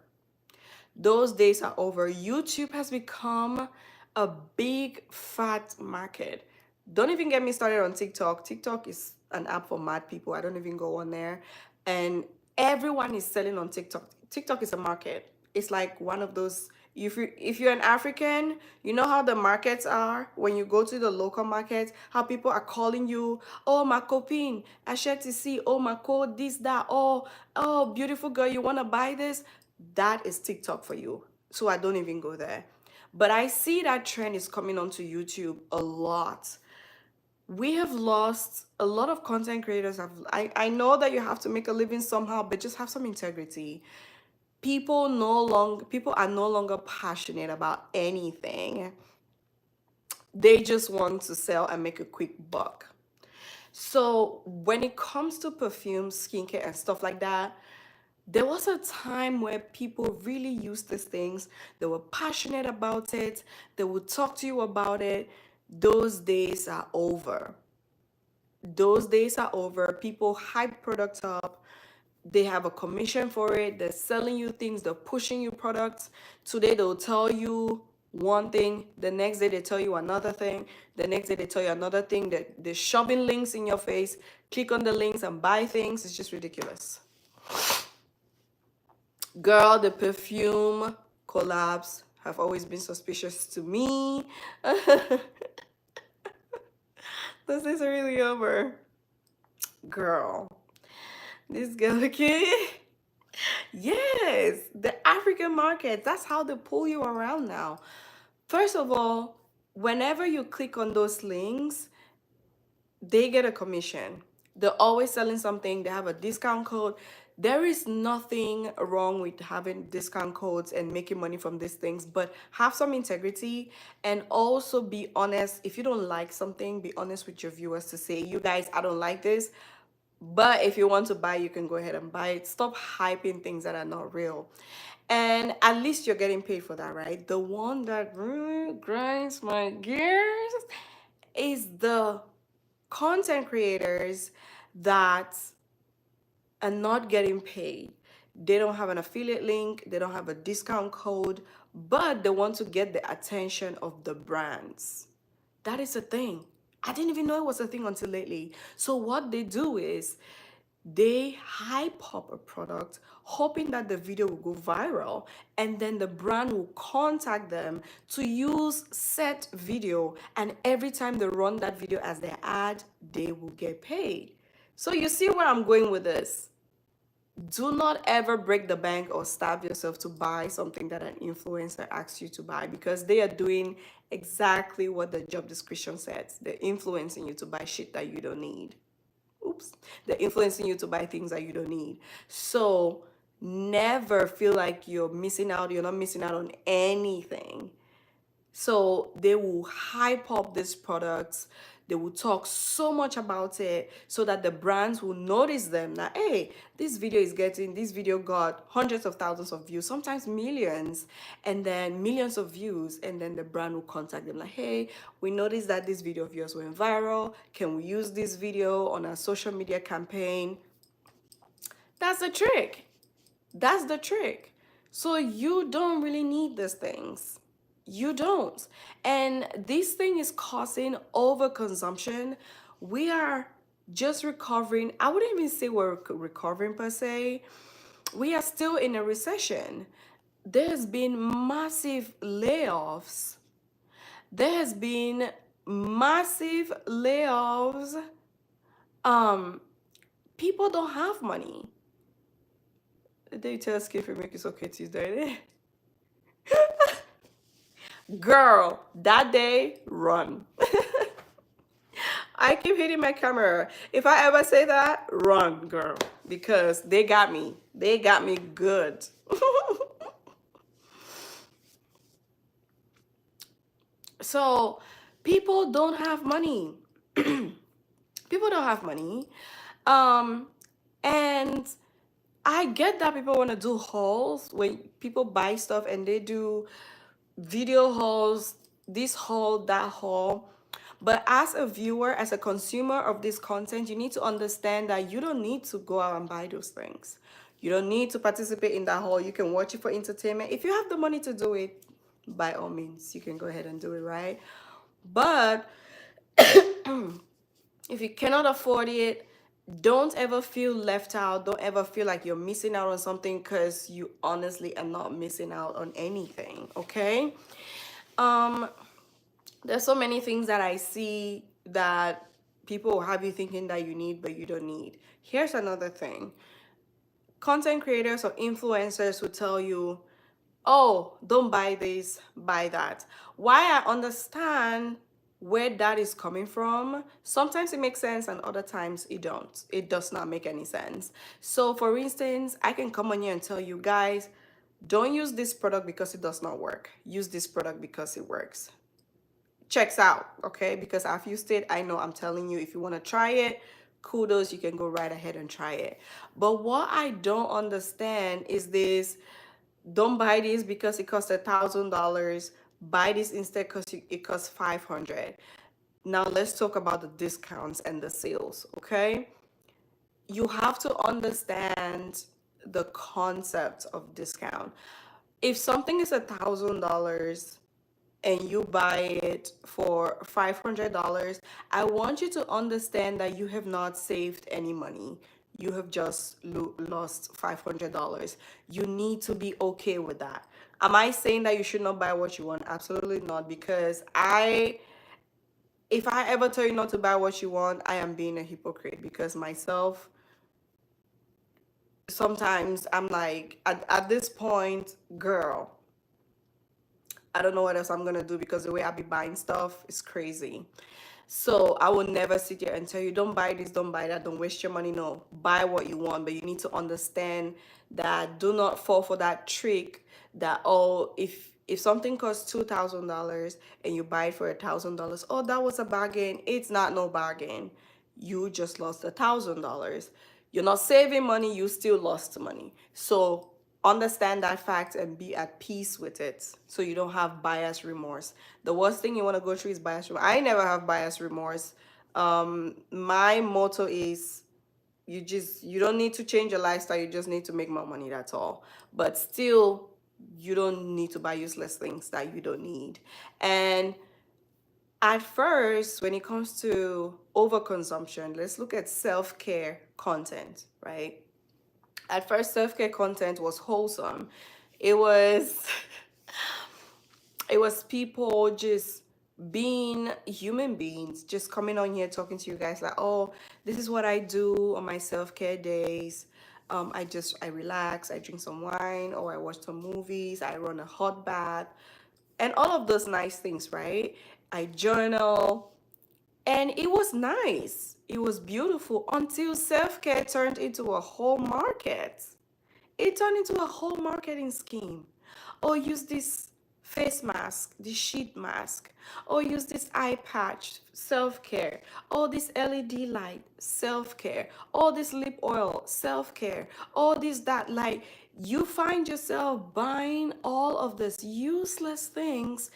Those days are over. YouTube has become a big fat market. Don't even get me started on TikTok. TikTok is an app for mad people. I don't even go on there. And everyone is selling on TikTok. TikTok is a market. It's like one of those, if you're an African, you know how the markets are when you go to the local markets, how people are calling you, oh my copine, achète ici, oh my code, this, that, oh beautiful girl, you wanna buy this? That is TikTok for you. So I don't even go there. But I see that trend is coming onto YouTube a lot. We have lost a lot of content creators. I know that you have to make a living somehow, but just have some integrity. People are no longer passionate about anything. They just want to sell and make a quick buck. So when it comes to perfumes, skincare, and stuff like that, there was a time where people really used these things. They were passionate about it. They would talk to you about it. Those days are over. Those days are over. People hype products up. They have a commission for it. They're selling you things. They're pushing you products. Today they'll tell you one thing. The next day they tell you another thing. The next day they tell you another thing. They're shoving links in your face. Click on the links and buy things. It's just ridiculous. Girl, the perfume collabs have always been suspicious to me. This is really over. Girl, this girl, okay? Yes, the African market. That's how they pull you around now. First of all, whenever you click on those links, they get a commission. They're always selling something, they have a discount code. There is nothing wrong with having discount codes and making money from these things, but have some integrity and also be honest. If you don't like something, be honest with your viewers to say, you guys, I don't like this. But if you want to buy, you can go ahead and buy it. Stop hyping things that are not real. And at least you're getting paid for that, right? The one that really grinds my gears is the content creators that are not getting paid. They don't have an affiliate link, they don't have a discount code, but they want to get the attention of the brands. That is a thing. I didn't even know it was a thing until lately. So what they do is they hype up a product hoping that the video will go viral, and then the brand will contact them to use set video, and every time they run that video as their ad, they will get paid. So you see where I'm going with this. Do not ever break the bank or stab yourself to buy something that an influencer asks you to buy, because they are doing exactly what the job description says. They're influencing you to buy shit that you don't need. Oops. They're influencing you to buy things that you don't need. So never feel like you're missing out. You're not missing out on anything. So they will hype up these products. They will talk so much about it so that the brands will notice them, that, hey, this video got hundreds of thousands of views, sometimes millions, and then millions of views. And then the brand will contact them like, hey, we noticed that this video of yours went viral. Can we use this video on our social media campaign? That's the trick. That's the trick. So you don't really need these things. You don't. And this thing is causing overconsumption. We are just recovering. I wouldn't even say we're recovering per se. We are still in a recession. There's been massive layoffs. There has been massive layoffs. People don't have money. The day you tell Skip make it okay Tuesday. Girl, that day, run. I keep hitting my camera. If I ever say that, run, girl, because they got me. They got me good. So, people don't have money. People don't have money. And I get that people want to do hauls when people buy stuff and they do video hauls, this haul, that haul. But as a viewer, as a consumer of this content, you need to understand that you don't need to go out and buy those things. You don't need to participate in that haul. You can watch it for entertainment. If you have the money to do it, by all means, you can go ahead and do it, right? But if you cannot afford it, don't ever feel left out. Don't ever feel like you're missing out on something, because you honestly are not missing out on anything, okay? There's so many things that I see that people will have you thinking that you need, but you don't need. Here's another thing. Content creators or influencers will tell you, oh, don't buy this, buy that. Why I understand where that is coming from. Sometimes it makes sense and other times it don't. It does not make any sense. So for instance, I can come on here and tell you guys, don't use this product because it does not work. Use this product because it works. Checks out, okay? Because I've used it. I know I'm telling you, if you want to try it, kudos, you can go right ahead and try it. But what I don't understand is this: don't buy this because it costs $1,000. Buy this instead because it costs 500. Now let's talk about the discounts and the sales, okay? You have to understand the concept of discount. If something is $1,000 and you buy it for $500, I want you to understand that you have not saved any money. You have just lost $500. You need to be okay with that. Am I saying that you should not buy what you want? Absolutely not, because if I ever tell you not to buy what you want, I am being a hypocrite, because myself, sometimes I'm like, at this point, girl, I don't know what else I'm gonna do, because the way I be buying stuff is crazy. So I will never sit here and tell you, don't buy this, don't buy that, don't waste your money. No, buy what you want, but you need to understand that do not fall for that trick that, oh, if something costs $2,000 and you buy it for $1,000, oh, that was a bargain. It's not no bargain. You just lost $1,000. You're not saving money, you still lost money. So understand that fact and be at peace with it, so you don't have bias remorse. The worst thing you want to go through is bias remorse. I never have bias remorse. My motto is, you don't need to change your lifestyle, you just need to make more money, that's all. But still, you don't need to buy useless things that you don't need. And at first, when it comes to overconsumption, let's look at self-care content, right? At first, self-care content was wholesome. It was it was people just being human beings, just coming on here talking to you guys like, oh, this is what I do on my self-care days. I relax, I drink some wine, or I watch some movies, I run a hot bath, and all of those nice things, right? I journal, and it was nice. It was beautiful until self-care turned into a whole market. It turned into a whole marketing scheme. Or use this face mask, this sheet mask. Or use this eye patch, self-care. Or this LED light, self-care. Or this lip oil, self-care. Or this, that. Like, you find yourself buying all of these useless things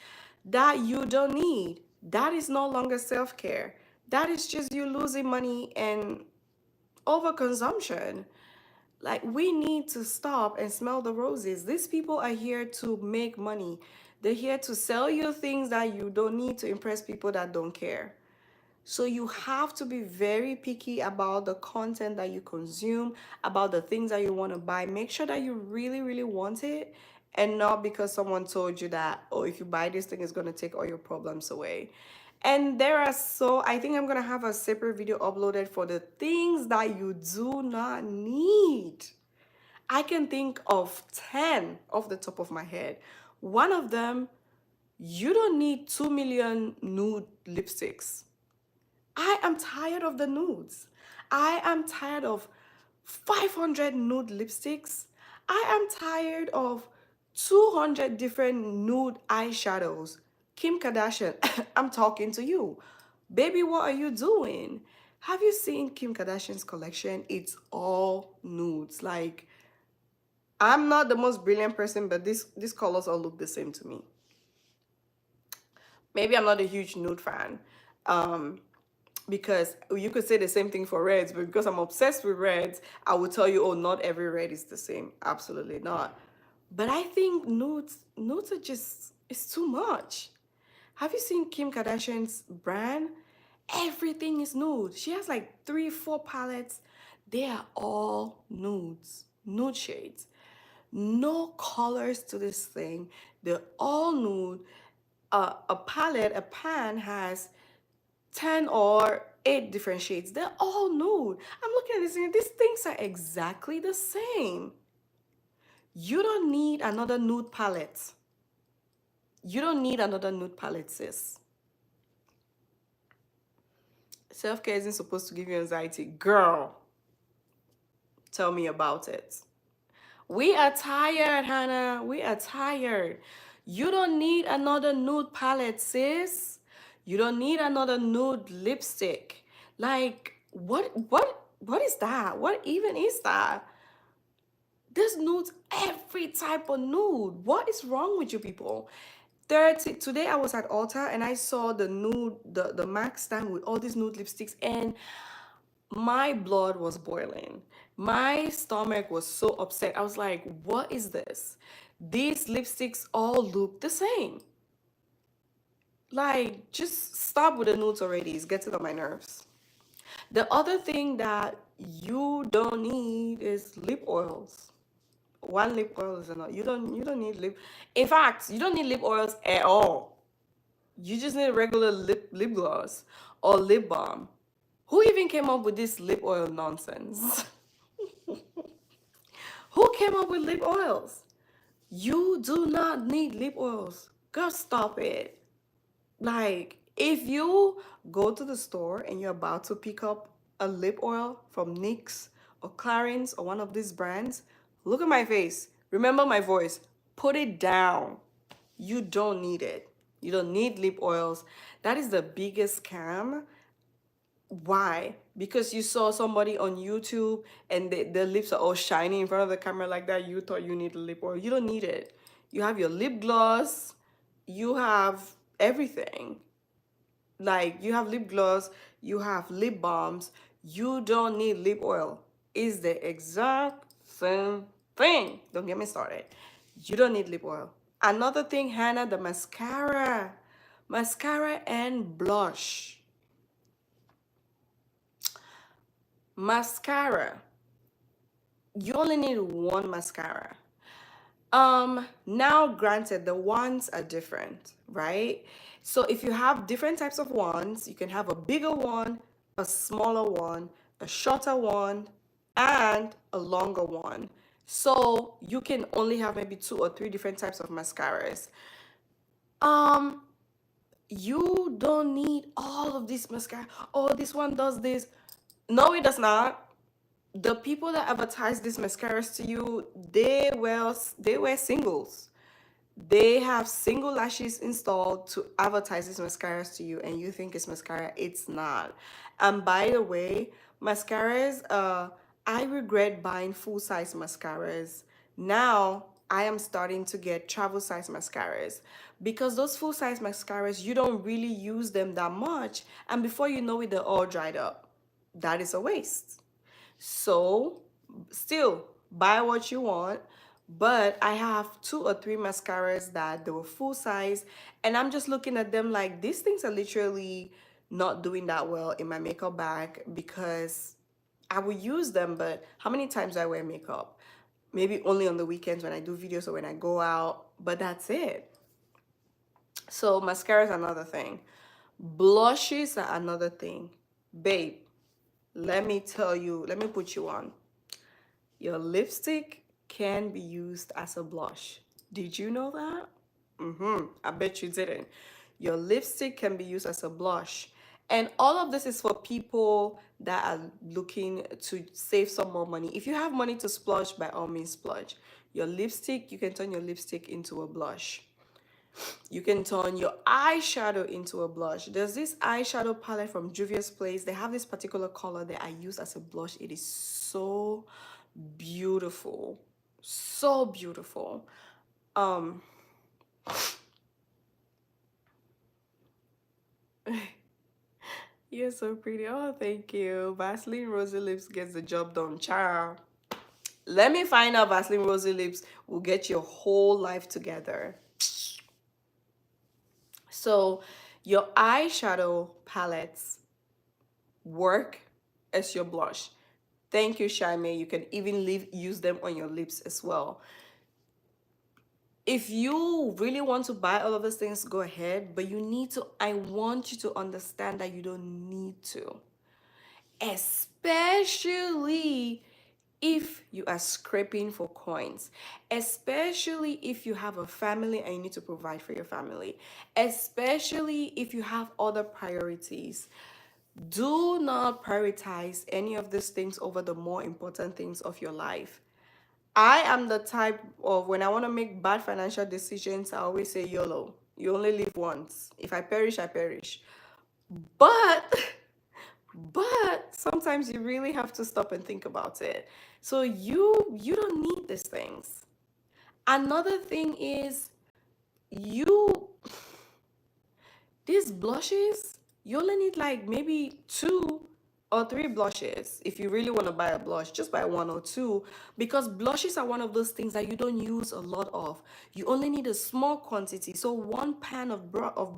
that you don't need. That is no longer self-care. That is just you losing money and overconsumption. Like, we need to stop and smell the roses. These people are here to make money. They're here to sell you things that you don't need to impress people that don't care. So you have to be very picky about the content that you consume, about the things that you want to buy. Make sure that you really, really want it, and not because someone told you that, oh, if you buy this thing, it's going to take all your problems away. And there are I think I'm going to have a separate video uploaded for the things that you do not need. I can think of 10 off the top of my head. One of them, you don't need 2 million nude lipsticks. I am tired of the nudes. I am tired of 500 nude lipsticks. I am tired of 200 different nude eyeshadows. Kim Kardashian, I'm talking to you. Baby, what are you doing? Have you seen Kim Kardashian's collection? It's all nudes. Like, I'm not the most brilliant person, but these colors all look the same to me. Maybe I'm not a huge nude fan. Because you could say the same thing for reds, but because I'm obsessed with reds, I will tell you, oh, not every red is the same. Absolutely not. But I think nudes are just, it's too much. Have you seen Kim Kardashian's brand? Everything is nude. She has like 3, 4 palettes. They are all nudes, nude shades. No colors to this thing. They're all nude. A palette, a pan has 10 or 8 different shades. They're all nude. I'm looking at this and these things are exactly the same. You don't need another nude palette. You don't need another nude palette, sis. Self-care isn't supposed to give you anxiety. Girl, tell me about it. We are tired, Hannah. We are tired. You don't need another nude palette, sis. You don't need another nude lipstick. Like, what is that? What even is that? There's nudes, every type of nude. What is wrong with you people? Today I was at Ulta and I saw the nude, the MAC stand with all these nude lipsticks, and my blood was boiling. My stomach was so upset. I was like, what is this? These lipsticks all look the same. Like, just stop with the nudes already. It's getting on my nerves. The other thing that you don't need is lip oils. One lip oil is enough. You don't need lip. In fact, you don't need lip oils at all. You just need a regular lip gloss or lip balm. Who even came up with this lip oil nonsense? Who came up with lip oils? You do not need lip oils. Girl, stop it. Like, if you go to the store and you're about to pick up a lip oil from NYX or Clarins or one of these brands, look at my face. Remember my voice. Put it down. You don't need it. You don't need lip oils. That is the biggest scam. Why? Because you saw somebody on YouTube and their lips are all shiny in front of the camera like that. You thought you need a lip oil. You don't need it. You have your lip gloss. You have everything. Like, you have lip gloss, you have lip balms. You don't need lip oil. It's the exact same thing. Don't get me started. You don't need lip oil. Another thing, Hannah, the mascara. Mascara and blush. Mascara. You only need one mascara. Now granted, the wands are different, right? So if you have different types of wands, you can have a bigger one, a smaller one, a shorter one, and a longer one. So you can only have maybe two or three different types of mascaras. Um, you don't need all of this mascara. Oh, this one does this. No, it does not. The people that advertise these mascaras to you, they wear singles. They have single lashes installed to advertise these mascaras to you, and you think it's mascara. It's not. And by the way, mascaras, I regret buying full size mascaras. Now I am starting to get travel size mascaras because those full size mascaras, you don't really use them that much, and before you know it, they're all dried up. That is a waste. So, still buy what you want, but I have two or three mascaras that they were full size, and I'm just looking at them like these things are literally not doing that well in my makeup bag because I will use them, but how many times do I wear makeup? Maybe only on the weekends when I do videos or when I go out, but that's it. So mascara is another thing. Blushes are another thing. Babe, let me tell you, let me put you on. Your lipstick can be used as a blush. Did you know that? I bet you didn't. Your lipstick can be used as a blush. And all of this is for people that are looking to save some more money. If you have money to splurge, by all means splurge. Your lipstick, you can turn your lipstick into a blush. You can turn your eyeshadow into a blush. There's this eyeshadow palette from Juvia's Place. They have this particular color that I use as a blush. It is so beautiful. So beautiful. Um You're so pretty. Oh, thank you. Vaseline Rosy Lips gets the job done. Ciao. Let me find out Vaseline Rosy Lips will get your whole life together. So your eyeshadow palettes work as your blush. Thank you, Shaime. You can even use them on your lips as well. If you really want to buy all of those things, go ahead. But I want you to understand that you don't need to. Especially if you are scraping for coins, especially if you have a family and you need to provide for your family, especially if you have other priorities. Do not prioritize any of these things over the more important things of your life. I am the type of when I want to make bad financial decisions, I always say YOLO. You only live once. If I perish, I perish. But but sometimes you really have to stop and think about it. So you don't need these things. Another thing is you these blushes, you only need like maybe two or three blushes. If you really want to buy a blush, just buy one or two, because blushes are one of those things that you don't use a lot of. You only need a small quantity. So one pan of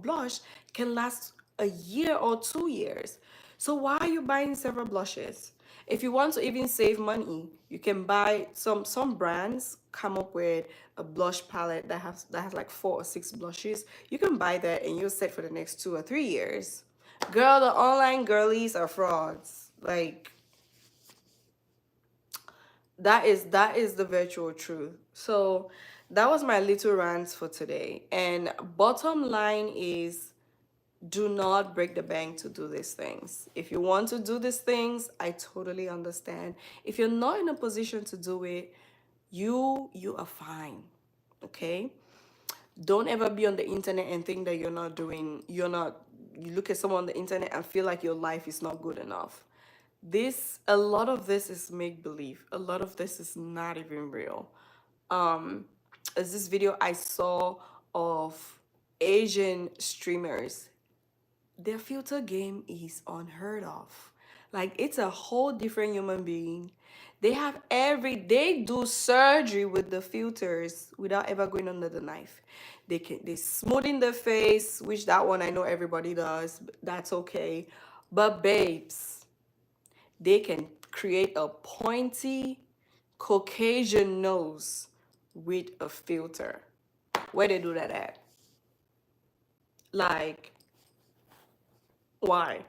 blush can last a year or 2 years. So why are you buying several blushes? If you want to even save money, you can buy some brands come up with a blush palette that has like 4 or 6 blushes, you can buy that and you're set for the next 2 or 3 years. Girl, the online girlies are frauds. Like, that is the virtual truth. So that was my little rant for today. And bottom line is, do not break the bank to do these things. If you want to do these things, I totally understand. If you're not in a position to do it, you are fine. Okay? Don't ever be on the internet and think that you look at someone on the internet and feel like your life is not good enough. A lot of this is make believe. A lot of this is not even real. Is this video I saw of Asian streamers. Their filter game is unheard of. Like, it's a whole different human being. They do surgery with the filters without ever going under the knife. They smoothing the face, which that one I know everybody does. That's okay. But babes, they can create a pointy Caucasian nose with a filter. Where they do that at? Like, why?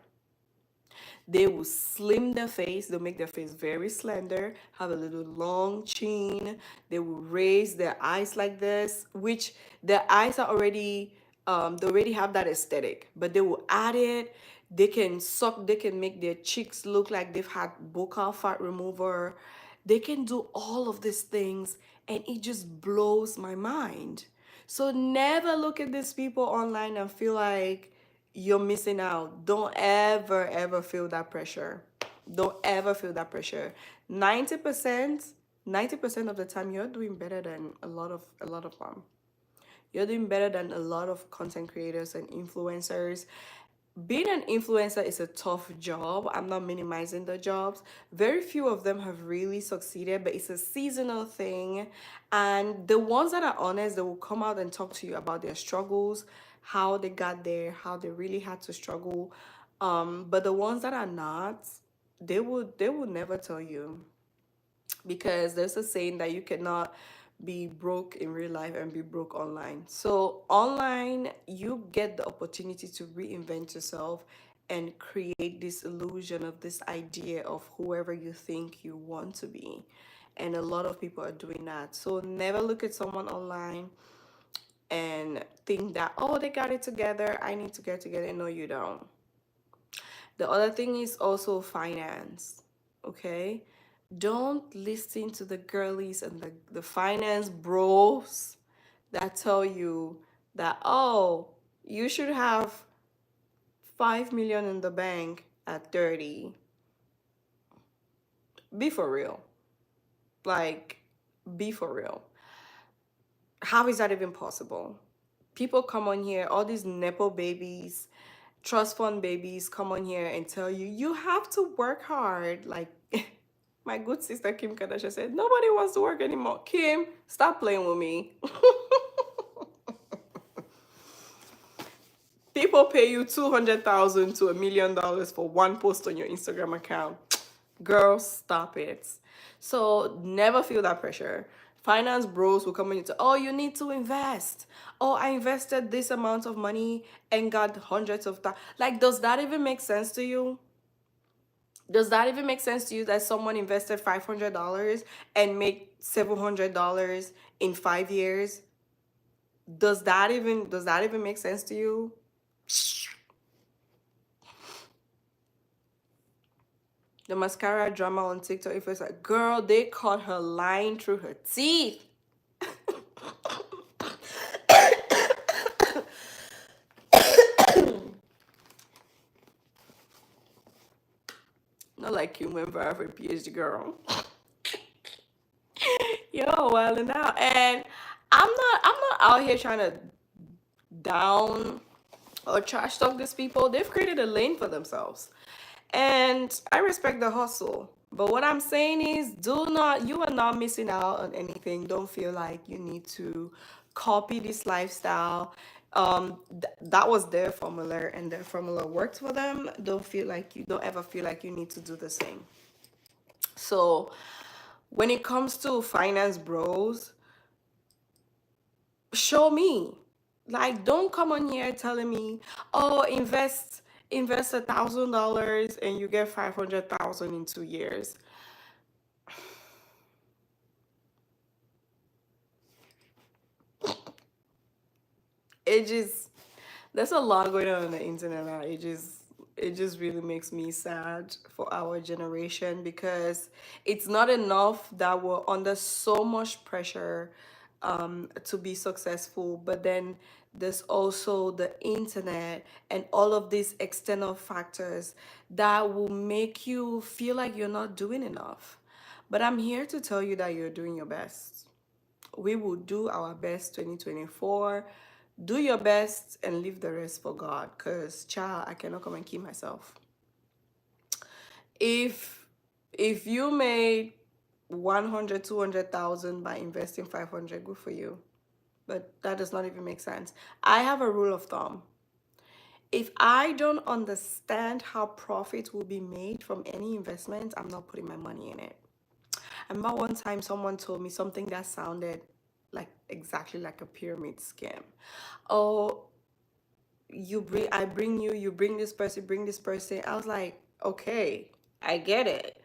They will slim their face. They'll make their face very slender, have a little long chin. They will raise their eyes like this, which their eyes are already, they already have that aesthetic, but they will add it. They can make their cheeks look like they've had buccal fat remover. They can do all of these things, and it just blows my mind. So never look at these people online and feel like you're missing out. Don't ever, ever feel that pressure. Don't ever feel that pressure. 90%, 90% of the time you're doing better than a lot of them. You're doing better than a lot of content creators and influencers. Being an influencer is a tough job. I'm not minimizing the jobs. Very few of them have really succeeded, but it's a seasonal thing. And the ones that are honest, they will come out and talk to you about their struggles, how they got there, how they really had to struggle. But the ones that are not, they will never tell you, because there's a saying that you cannot be broke in real life and be broke online. So online, you get the opportunity to reinvent yourself and create this illusion of this idea of whoever you think you want to be. And a lot of people are doing that. So never look at someone online and think that, oh, they got it together, I need to get together. No, you don't. The other thing is also finance. Okay? Don't listen to the girlies and the finance bros that tell you that, oh, you should have 5 million in the bank at 30. Be for real. Like, be for real. How is that even possible? People come on here, all these Nepo babies, trust fund babies come on here and tell you, you have to work hard. Like, my good sister Kim Kardashian said, nobody wants to work anymore. Kim, stop playing with me. People pay you $200,000 to $1 million for one post on your Instagram account. Girl, stop it. So never feel that pressure. Finance bros will come in and say, oh, you need to invest. Oh, I invested this amount of money and got hundreds of that. Like, does that even make sense to you? Does that even make sense to you that someone invested $500 and made $700 in 5 years? Does that even make sense to you? The mascara drama on TikTok, if it's like, girl, they caught her lying through her teeth. Not like human for a PhD girl. Yo, well and out. And I'm not out here trying to down or trash talk these people. They've created a lane for themselves. And I respect the hustle. But what I'm saying is, you are not missing out on anything. Don't feel like you need to copy this lifestyle. That was their formula, and their formula worked for them. Don't ever feel like you need to do the same. So When it comes to finance bros, show me. Like, don't come on here telling me, oh, invest $1,000 and you get 500,000 in 2 years. It just, there's a lot going on the internet now. It just really makes me sad for our generation, because it's not enough that we're under so much pressure to be successful, but then there's also the internet and all of these external factors that will make you feel like you're not doing enough. But I'm here to tell you that you're doing your best. We will do our best 2024. Do your best and leave the rest for God, because child, I cannot come and keep myself. If you made 100, 200,000 by investing 500, good for you. But that does not even make sense. I have a rule of thumb. If I don't understand how profit will be made from any investment, I'm not putting my money in it. I remember one time someone told me something that sounded like exactly like a pyramid scheme. Oh, I bring you, you bring this person, bring this person. I was like, okay, I get it.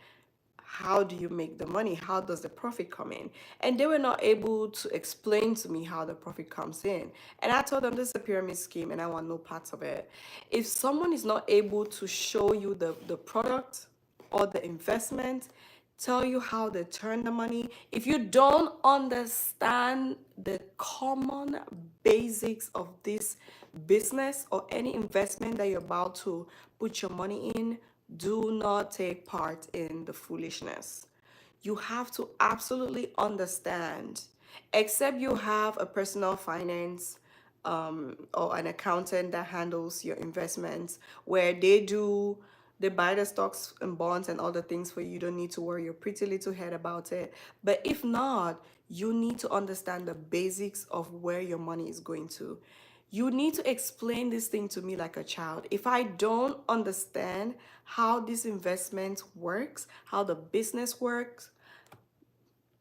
How do you make the money? How does the profit come in? And they were not able to explain to me how the profit comes in. And I told them this is a pyramid scheme and I want no parts of it. If someone is not able to show you the product or the investment, tell you how they turn the money, if you don't understand the common basics of this business or any investment that you're about to put your money in, do not take part in the foolishness. You have to absolutely understand, except you have a personal finance or an accountant that handles your investments, where they buy the stocks and bonds and all the things for you. You don't need to worry your pretty little head about it. But if not, you need to understand the basics of where your money is going to. You need to explain this thing to me like a child. If I don't understand how this investment works, how the business works,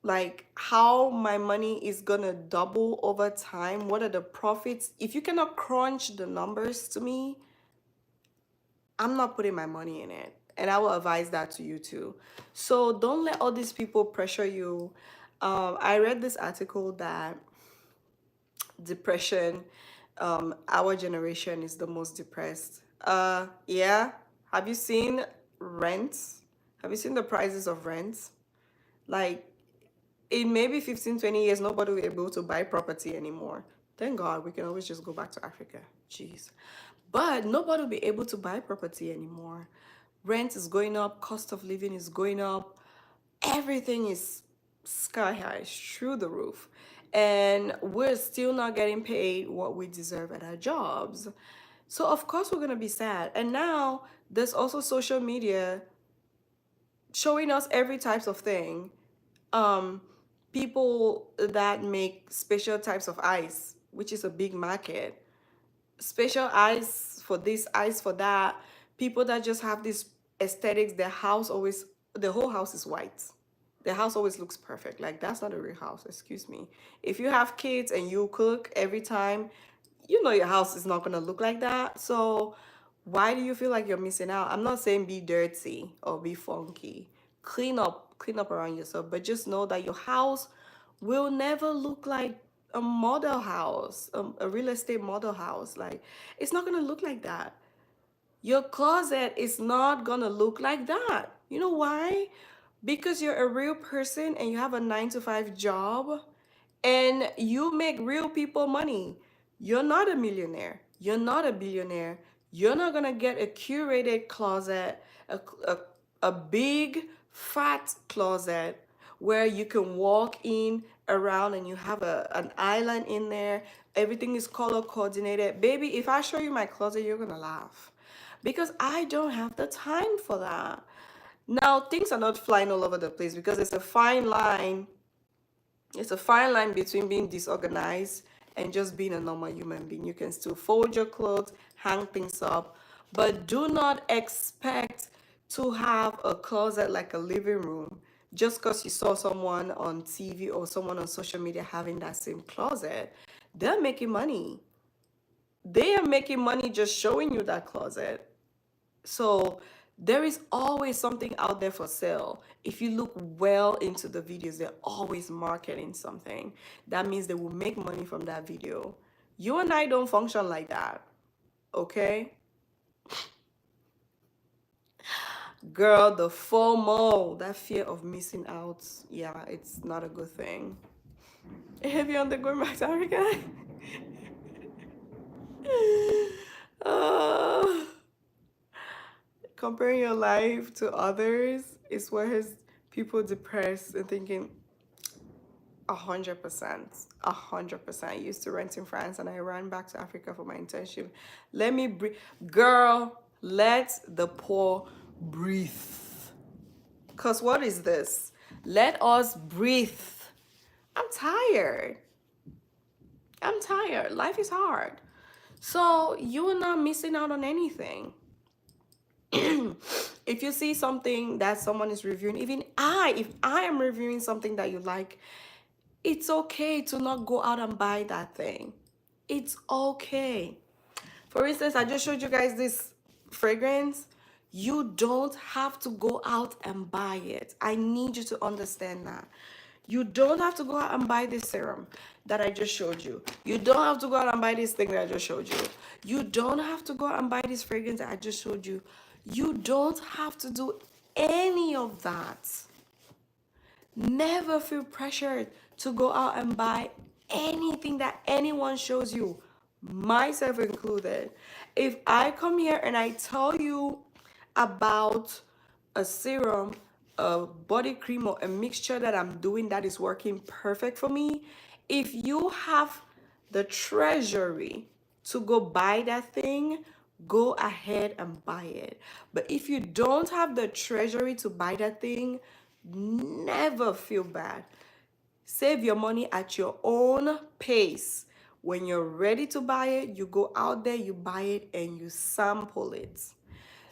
like how my money is gonna double over time, what are the profits, if you cannot crunch the numbers to me, I'm not putting my money in it. And I will advise that to you too. So don't let all these people pressure you. I read this article that depression, our generation is the most depressed. Yeah. Have you seen rents? Have you seen the prices of rents? Like, in maybe 15, 20 years, nobody will be able to buy property anymore. Thank God we can always just go back to Africa. Jeez. But nobody will be able to buy property anymore. Rent is going up, cost of living is going up, everything is sky high, through the roof. And we're still not getting paid what we deserve at our jobs. So, of course, we're going to be sad. And now there's also social media showing us every types of thing. Um, People that make special types of ice, which is a big market, special ice for this, ice for that. People that just have this aesthetics, the whole house is white. The house always looks perfect. Like, that's not a real house, excuse me. If you have kids and you cook every time, you know your house is not going to look like that. So why do you feel like you're missing out? I'm not saying be dirty or be funky. Clean up around yourself, but just know that your house will never look like a model house, a real estate model house. Like, it's not going to look like that. Your closet is not gonna look like that. You know why? Because you're a real person and you have a 9 to 5 job and you make real people money. You're not a millionaire. You're not a billionaire. You're not gonna get a curated closet, a, a big fat closet where you can walk in around and you have an island in there. Everything is color coordinated. Baby, if I show you my closet, you're gonna laugh, because I don't have the time for that. Now, things are not flying all over the place, because it's a fine line. It's a fine line between being disorganized and just being a normal human being. You can still fold your clothes, hang things up, but do not expect to have a closet like a living room. just because you saw someone on TV or someone on social media having that same closet, they're making money. They are making money just showing you that closet. So there is always something out there for sale. If you look well into the videos, they're always marketing something. That means they will make money from that video. You and I don't function like that, okay? Girl, the FOMO, that fear of missing out, yeah, it's not a good thing. Have you undergone my Africa? uh, Comparing your life to others is what has people depressed and thinking, 100%, 100%. I used to rent in France and I ran back to Africa for my internship. Let me breathe. Girl, let the poor breathe. Because what is this? Let us breathe. I'm tired. I'm tired. Life is hard. So you are not missing out on anything. If you see something that someone is reviewing, if I am reviewing something that you like, it's okay to not go out and buy that thing. It's okay. For instance, I just showed you guys this fragrance. You don't have to go out and buy it. I need you to understand that. You don't have to go out and buy this serum that I just showed you. You don't have to go out and buy this thing that I just showed you. You don't have to go out and buy this fragrance that I just showed you. You don't have to do any of that. Never feel pressured to go out and buy anything that anyone shows you, myself included. If I come here and I tell you about a serum, a body cream, or a mixture that I'm doing that is working perfect for me, if you have the treasury to go buy that thing, go ahead and buy it. But if you don't have the treasury to buy that thing, never feel bad. Save your money at your own pace. When you're ready to buy it, you go out there, you buy it, and you sample it.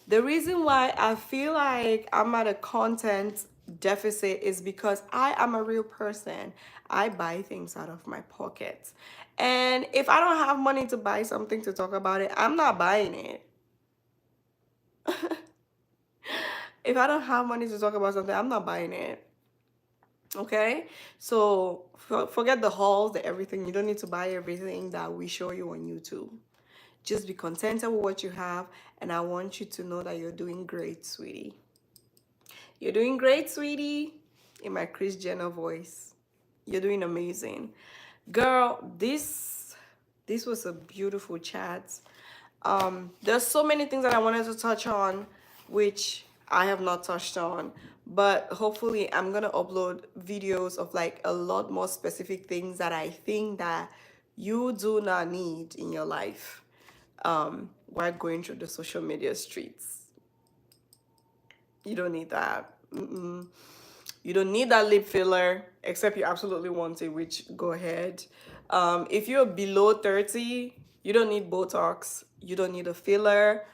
The reason why I feel like I'm at a content deficit is because I am a real person. I buy things out of my pocket. And if I don't have money to buy something to talk about it, I'm not buying it. If I don't have money to talk about something, I'm not buying it. Okay? So forget the hauls, the everything. You don't need to buy everything that we show you on YouTube. Just be contented with what you have, and I want you to know that you're doing great, sweetie. You're doing great, sweetie, in my Chris Jenner voice. You're doing amazing. Girl, this was a beautiful chat. There's so many things that I wanted to touch on, which I have not touched on, but hopefully I'm gonna upload videos of like a lot more specific things that I think that you do not need in your life while going through the social media streets. You don't need that. You don't need that lip filler, except you absolutely want it, which go ahead. If you're below 30, you don't need Botox. You don't need a filler.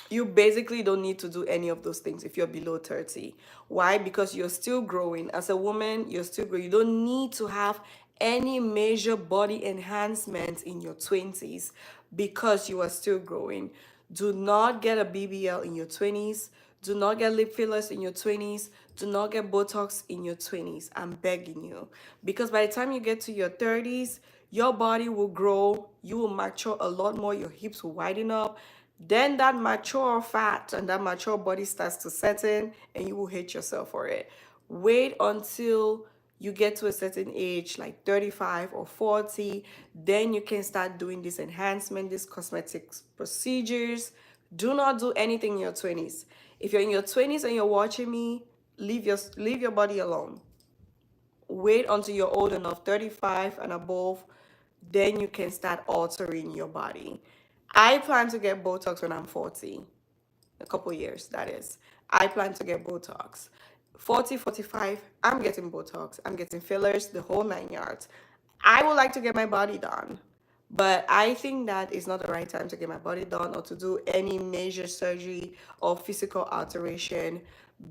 You basically don't need to do any of those things if you're below 30. Why? Because you're still growing. As a woman, you're still growing. You don't need to have any major body enhancements in your 20s because you are still growing. Do not get a BBL in your 20s. Do not get lip fillers in your 20s. Do not get Botox in your 20s. I'm begging you. Because by the time you get to your 30s, your body will grow. You will mature a lot more. Your hips will widen up. Then that mature fat and that mature body starts to set in, and you will hate yourself for it. Wait until you get to a certain age, like 35 or 40, then you can start doing this enhancement, these cosmetics procedures. Do not do anything in your 20s. If you're in your 20s and you're watching me, leave your body alone. Wait until you're old enough, 35 and above, then you can start altering your body. I plan to get Botox when I'm 40, a couple years, that is. I plan to get Botox. 40, 45, I'm getting Botox. I'm getting fillers, the whole 9 yards. I would like to get my body done, but I think that is not the right time to get my body done or to do any major surgery or physical alteration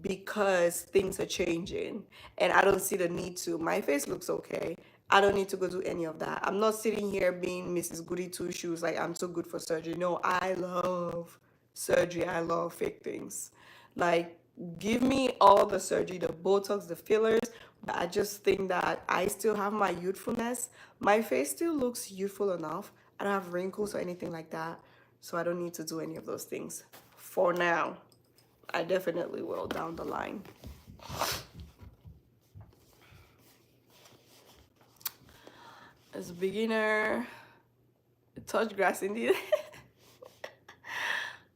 because things are changing and I don't see the need to. My face looks okay. I don't need to go do any of that. I'm not sitting here being Mrs. Goody Two Shoes, like I'm so good for surgery. No, I love surgery. I love fake things. Like, give me all the surgery, the Botox, the fillers. But I just think that I still have my youthfulness. My face still looks youthful enough. I don't have wrinkles or anything like that. So I don't need to do any of those things for now. I definitely will down the line. As a beginner, touch grass indeed.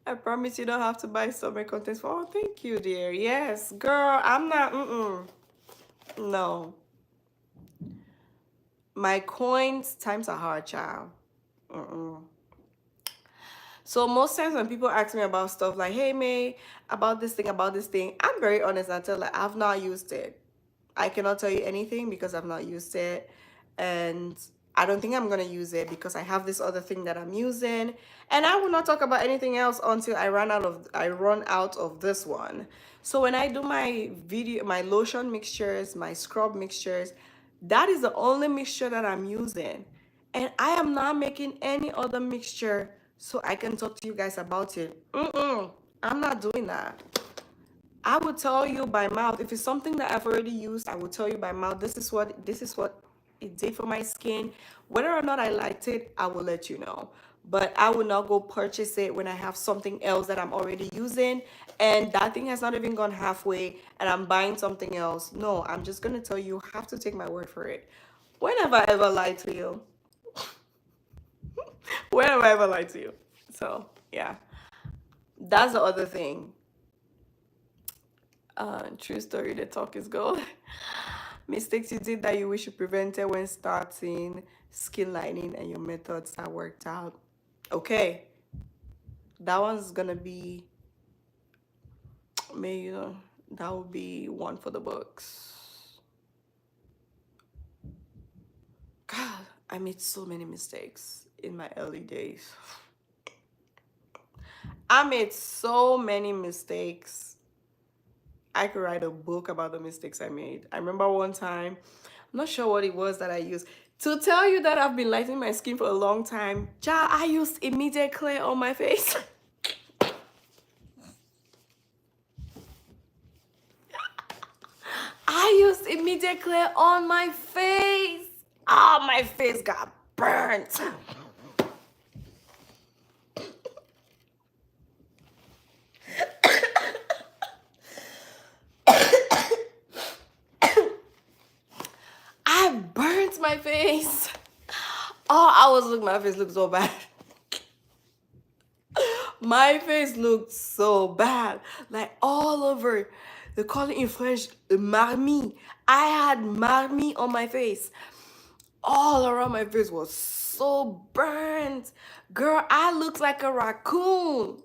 I promise you don't have to buy stomach contents for. Oh, thank you, dear. Yes, girl, I'm not. No. My coins times are hard, child. So most times when people ask me about stuff like, hey, May, about this thing, I'm very honest. I tell like, I've not used it. I cannot tell you anything because I've not used it. And I don't think I'm going to use it because I have this other thing that I'm using. And I will not talk about anything else until I run out of this one. So when I do my my lotion mixtures, my scrub mixtures, that is the only mixture that I'm using. And I am not making any other mixture so I can talk to you guys about it. I'm not doing that. I will tell you by mouth. If it's something that I've already used, I will tell you by mouth. This is what it did for my skin. Whether or not I liked it, I will let you know. But I will not go purchase it when I have something else that I'm already using and that thing has not even gone halfway and I'm buying something else. No, I'm just gonna tell you, you have to take my word for it. When have I ever lied to you? When have I ever lied to you? So yeah, that's the other thing. True story, the talk is gold. Mistakes you did that you wish you prevented when starting skin lining and your methods that worked out. Okay, that one's gonna be, maybe, that will be one for the books. God, I made so many mistakes in my early days. I made so many mistakes. I could write a book about the mistakes I made. I remember one time, I'm not sure what it was that I used. To tell you that I've been lightening my skin for a long time, I used immediate clear on my face. I used immediate clear on my face. Oh, my face got burnt. I burnt my face. Oh, my face looked so bad. My face looked so bad. Like all over. They call it in French, marmie. I had marmie on my face. All around my face was so burnt. Girl, I looked like a raccoon.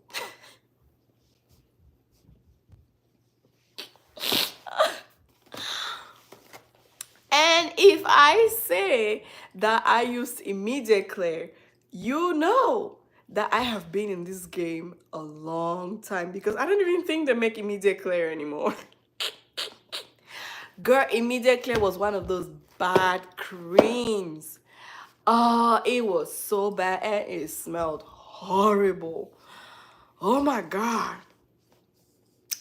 And if I say that I used immediate clear, you know that I have been in this game a long time because I don't even think they make immediate clear anymore. Girl, immediate clear was one of those bad creams. Oh, it was so bad and it smelled horrible. Oh my God.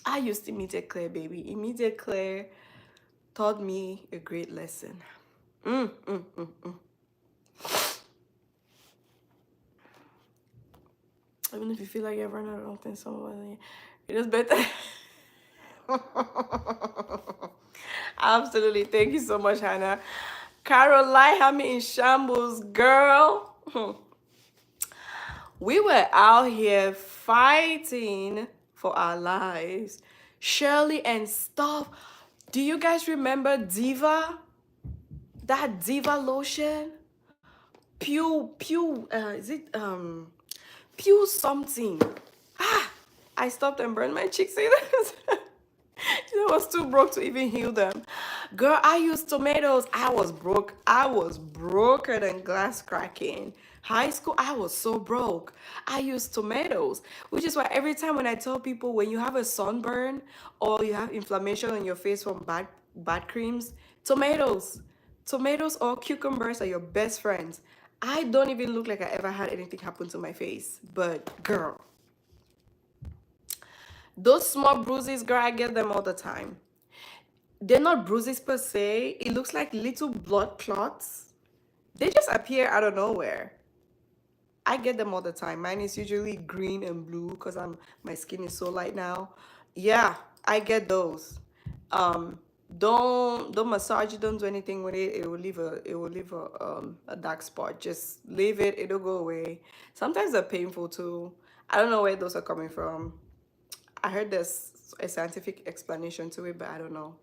I used immediate clear, baby. Immediate clear taught me a great lesson. Even if you feel like you've run out of something, someone it is better. Absolutely. Thank you so much, Hannah. Caroline had me in shambles, girl. We were out here fighting for our lives. Shirley and stuff. Do you guys remember Diva? That Diva lotion? Pew, is it, Pew something. I stopped and burned my cheeks. I was too broke to even heal them. Girl, I used tomatoes. I was broke. I was broker than glass cracking. High school, I was so broke. I used tomatoes, which is why every time when I tell people when you have a sunburn or you have inflammation on your face from bad creams, tomatoes, tomatoes or cucumbers are your best friends. I don't even look like I ever had anything happen to my face, but girl, those small bruises, girl, I get them all the time. They're not bruises per se. It looks like little blood clots. They just appear out of nowhere. I get them all the time. Mine is usually green and blue because my skin is so light now. Yeah, I get those. Um, don't massage it, don't do anything with it. It will leave a dark spot. Just leave it, it'll go away. Sometimes they're painful too. I don't know where those are coming from. I heard there's a scientific explanation to it, but I don't know.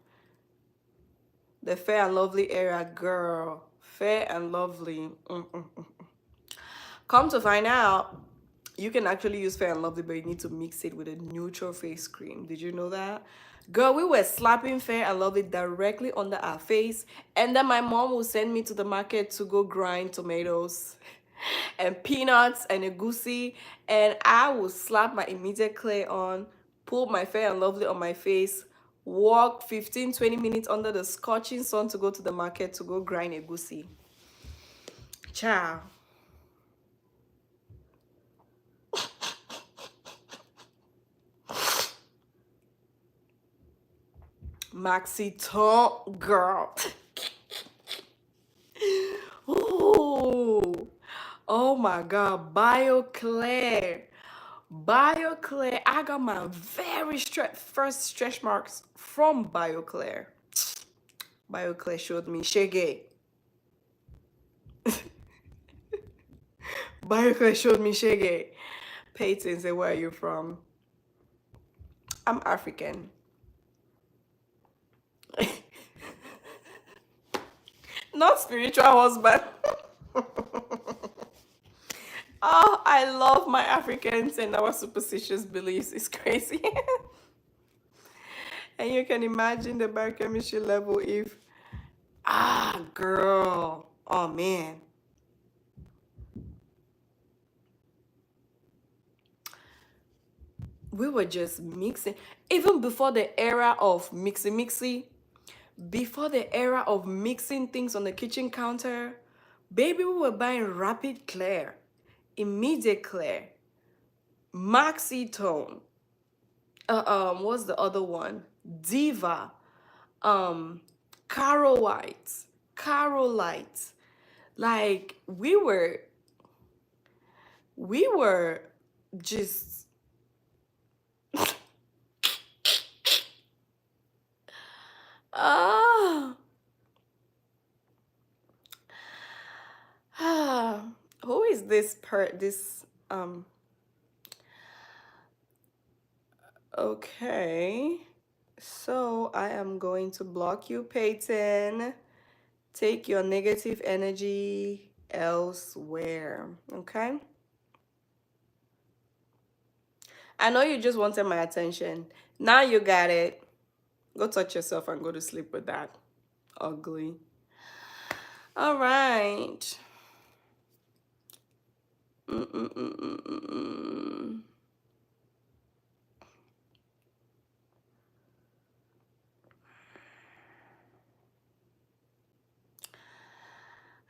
The Fair and Lovely area, girl. Fair and Lovely. Come to find out, you can actually use Fair and Lovely, but you need to mix it with a neutral face cream. Did you know that? Girl, we were slapping Fair and Lovely directly under our face, and then my mom will send me to the market to go grind tomatoes and peanuts and egusi, and I will slap my immediate clay on, put my Fair and Lovely on my face, walk 15-20 minutes under the scorching sun to go to the market to go grind egusi. Ciao. Maxi Ton, girl. Ooh. Oh my God. BioClair. BioClair. I got my very first stretch marks from BioClair. BioClair showed me shege. BioClair showed me shege. Peyton said, where are you from? I'm African. Not spiritual husband. Oh, I love my Africans and our superstitious beliefs. It's crazy. And you can imagine the biochemistry level if, girl. Oh, man. We were just mixing. Even before the era of mixy, before the era of mixing things on the kitchen counter, baby, we were buying Rapid Clair, Immediate Clair, Maxi Tone. What's the other one? Diva, Caro White, Caro Light. Like we were just ah who is this okay. So I am going to block you, Peyton. Take your negative energy elsewhere. Okay? I know you just wanted my attention. Now you got it. Go touch yourself and go to sleep with that. Ugly. All right.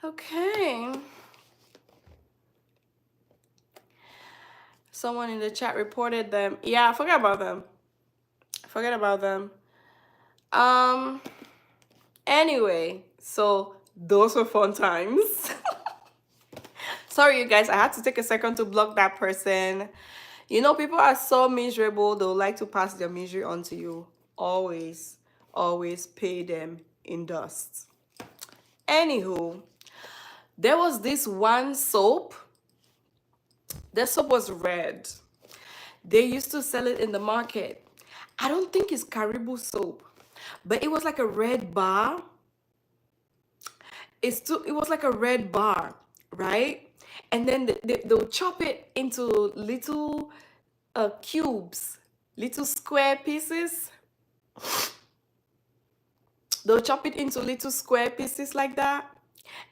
Okay. Someone in the chat reported them. Yeah, forget about them. Forget about them. Anyway, so those were fun times. Sorry, you guys, I had to take a second to block that person. You know, people are so miserable, they'll like to pass their misery on to you. Always, always pay them in dust. Anywho, there was this one soap. The soap was red. They used to sell it in the market. I don't think it's Caribou soap, but it was like a red bar. It was like a red bar, right? And then they'll chop it into little cubes, little square pieces. They'll chop it into little square pieces like that,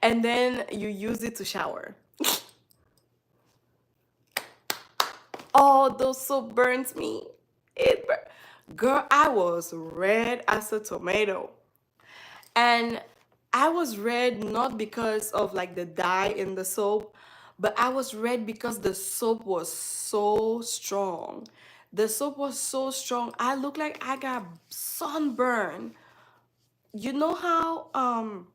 and then you use it to shower. Oh, those soap burns me. Girl, I was red as a tomato. And I was red not because of like the dye in the soap, but I was red because the soap was so strong. The soap was so strong. I looked like I got sunburn. You know how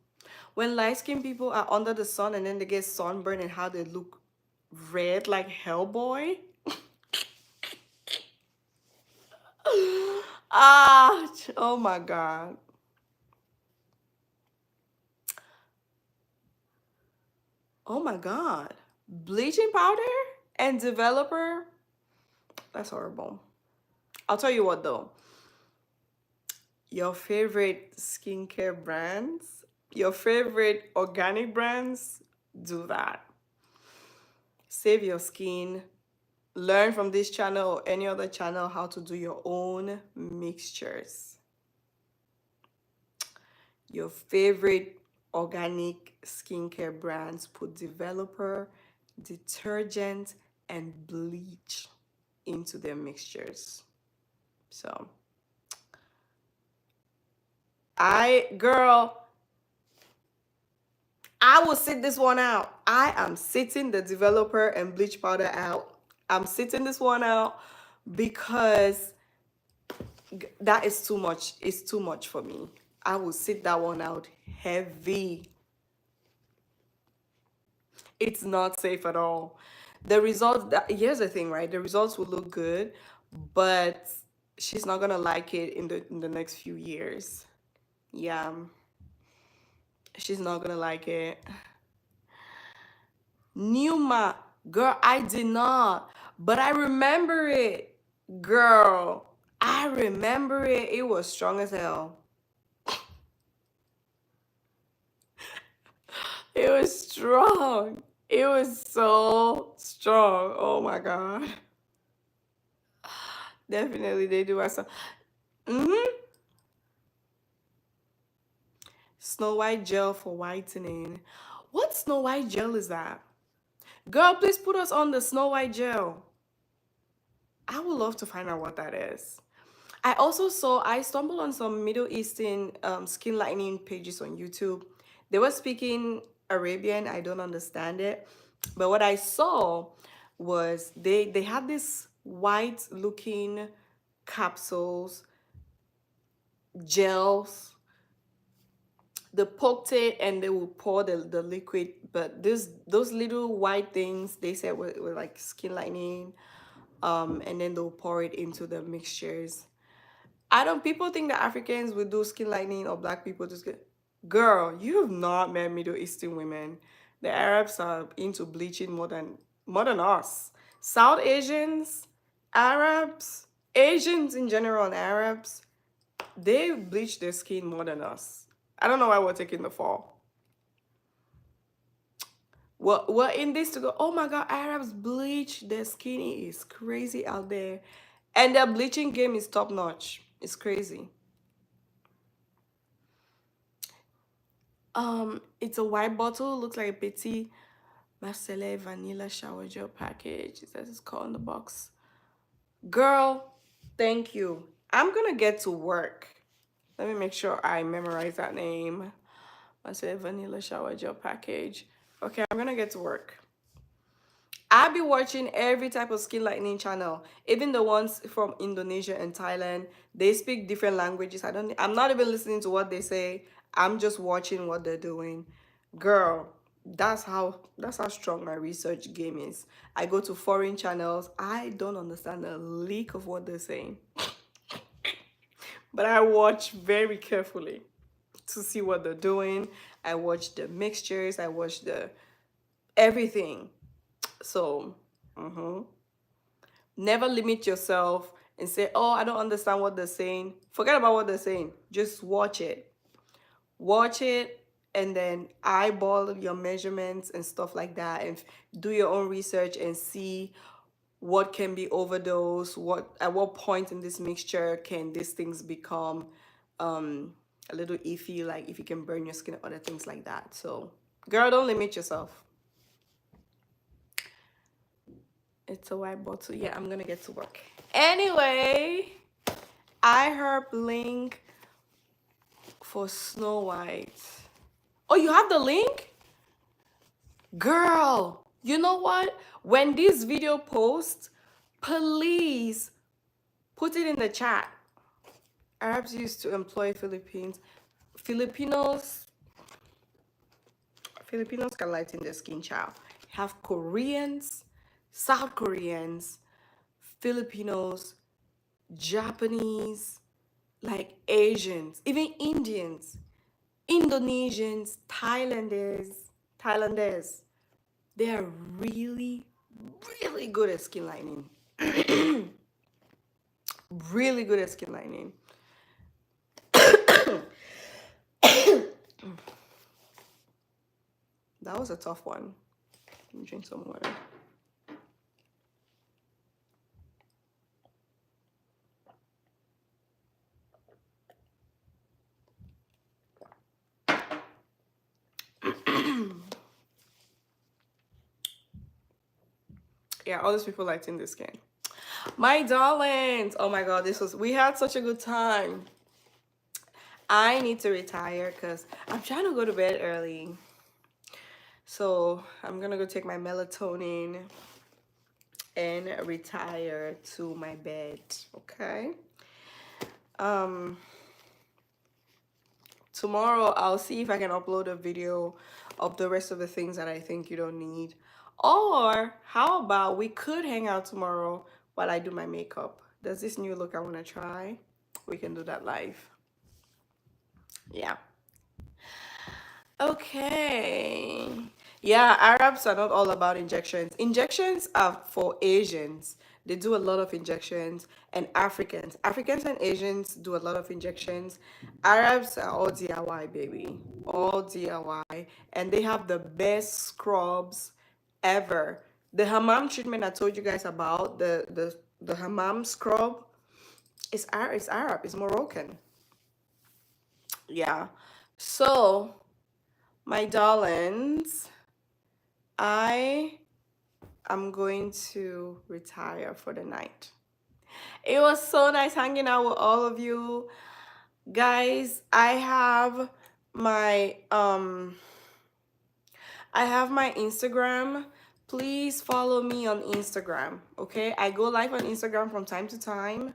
when light skinned people are under the sun and then they get sunburn and how they look red like Hellboy? Ah, oh my God. Oh my God. Bleaching powder and developer? That's horrible. I'll tell you what though. Your favorite skincare brands, your favorite organic brands, do that. Save your skin. Learn from this channel or any other channel how to do your own mixtures. Your favorite organic skincare brands put developer, detergent, and bleach into their mixtures. So, girl, I will sit this one out. I am sitting the developer and bleach powder out. I'm sitting this one out because that is too much. It's too much for me. I will sit that one out heavy. It's not safe at all. The results, here's the thing, right? The results will look good, but she's not gonna like it in the next few years. Yeah, she's not gonna like it. Numa, girl, I did not, but I remember it. Girl, I remember it. It was strong as hell. It was strong. It was so strong. Oh my God. Definitely, they do. I saw. Mm-hmm. Snow White gel for whitening. What Snow White gel is that? Girl, please put us on the Snow White gel. I would love to find out what that is. I stumbled on some Middle Eastern skin lightening pages on YouTube. They were speaking Arabian. I don't understand it. But what I saw was they had this white looking capsules, gels. They poked it and they would pour the liquid. But those little white things they said were like skin lightening. And then they'll pour it into the mixtures. I don't. People think that Africans will do skin lightening or black people just get. Girl, you have not met Middle Eastern women. The Arabs are into bleaching more than us. South Asians, Arabs, Asians in general, and Arabs, they bleach their skin more than us. I don't know why we're taking the fall. We're in this to go. Oh my God, Arabs bleach their skin. It is crazy out there, and their bleaching game is top notch. It's crazy. It's a white bottle, looks like a Petit Marseille vanilla shower gel package. It says it's called in the box. Girl, thank you. I'm gonna get to work. Let me make sure I memorize that name. Marseille vanilla shower gel package. Okay, I'm gonna get to work. I be watching every type of skin lightening channel, even the ones from Indonesia and Thailand. They speak different languages. I'm not even listening to what they say. I'm just watching what they're doing. Girl, that's how strong my research game is. I go to foreign channels. I don't understand a lick of what they're saying. But I watch very carefully to see what they're doing. I watch the mixtures, I watch the everything. So, never limit yourself and say, oh, I don't understand what they're saying. Forget about what they're saying. Just watch it. Watch it and then eyeball your measurements and stuff like that and do your own research and see what can be overdose, at what point in this mixture can these things become a little iffy, like if you can burn your skin or other things like that. So girl, don't limit yourself. It's a white bottle. Yeah, I'm gonna get to work. Anyway, I heard link for Snow White. Oh, you have the link? Girl, you know what? When this video posts, please put it in the chat. Arabs used to employ Filipinos can lighten their skin, child. Have Koreans, South Koreans, Filipinos, Japanese, like Asians, even Indians, Indonesians, Thailanders. They are really, really good at skin lightening. Really good at skin lightening. That was a tough one. Let me drink some water. Yeah, all those people lighting this skin. My darlings, oh my god, we had such a good time. I need to retire because I'm trying to go to bed early. So I'm gonna go take my melatonin and retire to my bed, okay? Tomorrow I'll see if I can upload a video of the rest of the things that I think you don't need. Or how about we could hang out tomorrow while I do my makeup. There's this new look I want to try. We can do that live. Yeah. Okay. Yeah, Arabs are not all about injections. Injections are for Asians. They do a lot of injections. And Africans and Asians do a lot of injections. Arabs are all DIY, baby. All DIY. And they have the best scrubs ever. The hammam treatment I told you guys about, the hammam scrub, it's Arab, it's Moroccan. Yeah. So, my darlings, I am going to retire for the night. It was so nice hanging out with all of you. Guys, I have my Instagram. Please follow me on Instagram, okay? I go live on Instagram from time to time.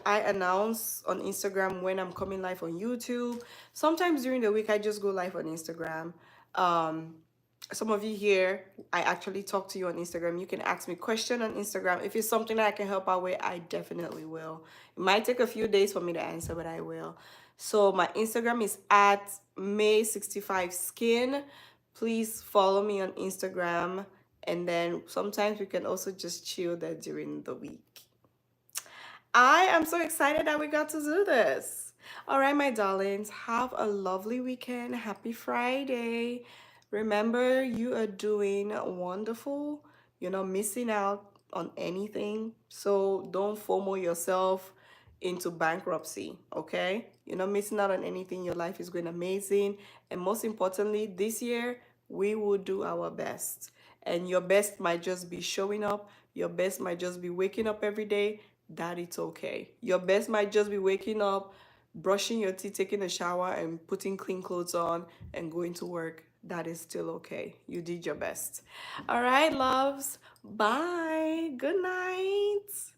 I announce on Instagram when I'm coming live on YouTube. Sometimes during the week, I just go live on Instagram. Some of you here, I actually talk to you on Instagram. You can ask me question on Instagram. If it's something that I can help out with, I definitely will. It might take a few days for me to answer, but I will. So my Instagram is at May65Skin. Please follow me on Instagram. And then sometimes we can also just chill there during the week. I am so excited that we got to do this. All right, my darlings, have a lovely weekend. Happy Friday. Remember, you are doing wonderful. You're not missing out on anything. So don't FOMO yourself into bankruptcy, okay? You're not missing out on anything. Your life is going amazing. And most importantly, this year, we will do our best. And your best might just be showing up. Your best might just be waking up every day. That it's okay. Your best might just be waking up, brushing your teeth, taking a shower, and putting clean clothes on and going to work. That is still okay. You did your best. All right, loves. Bye. Good night.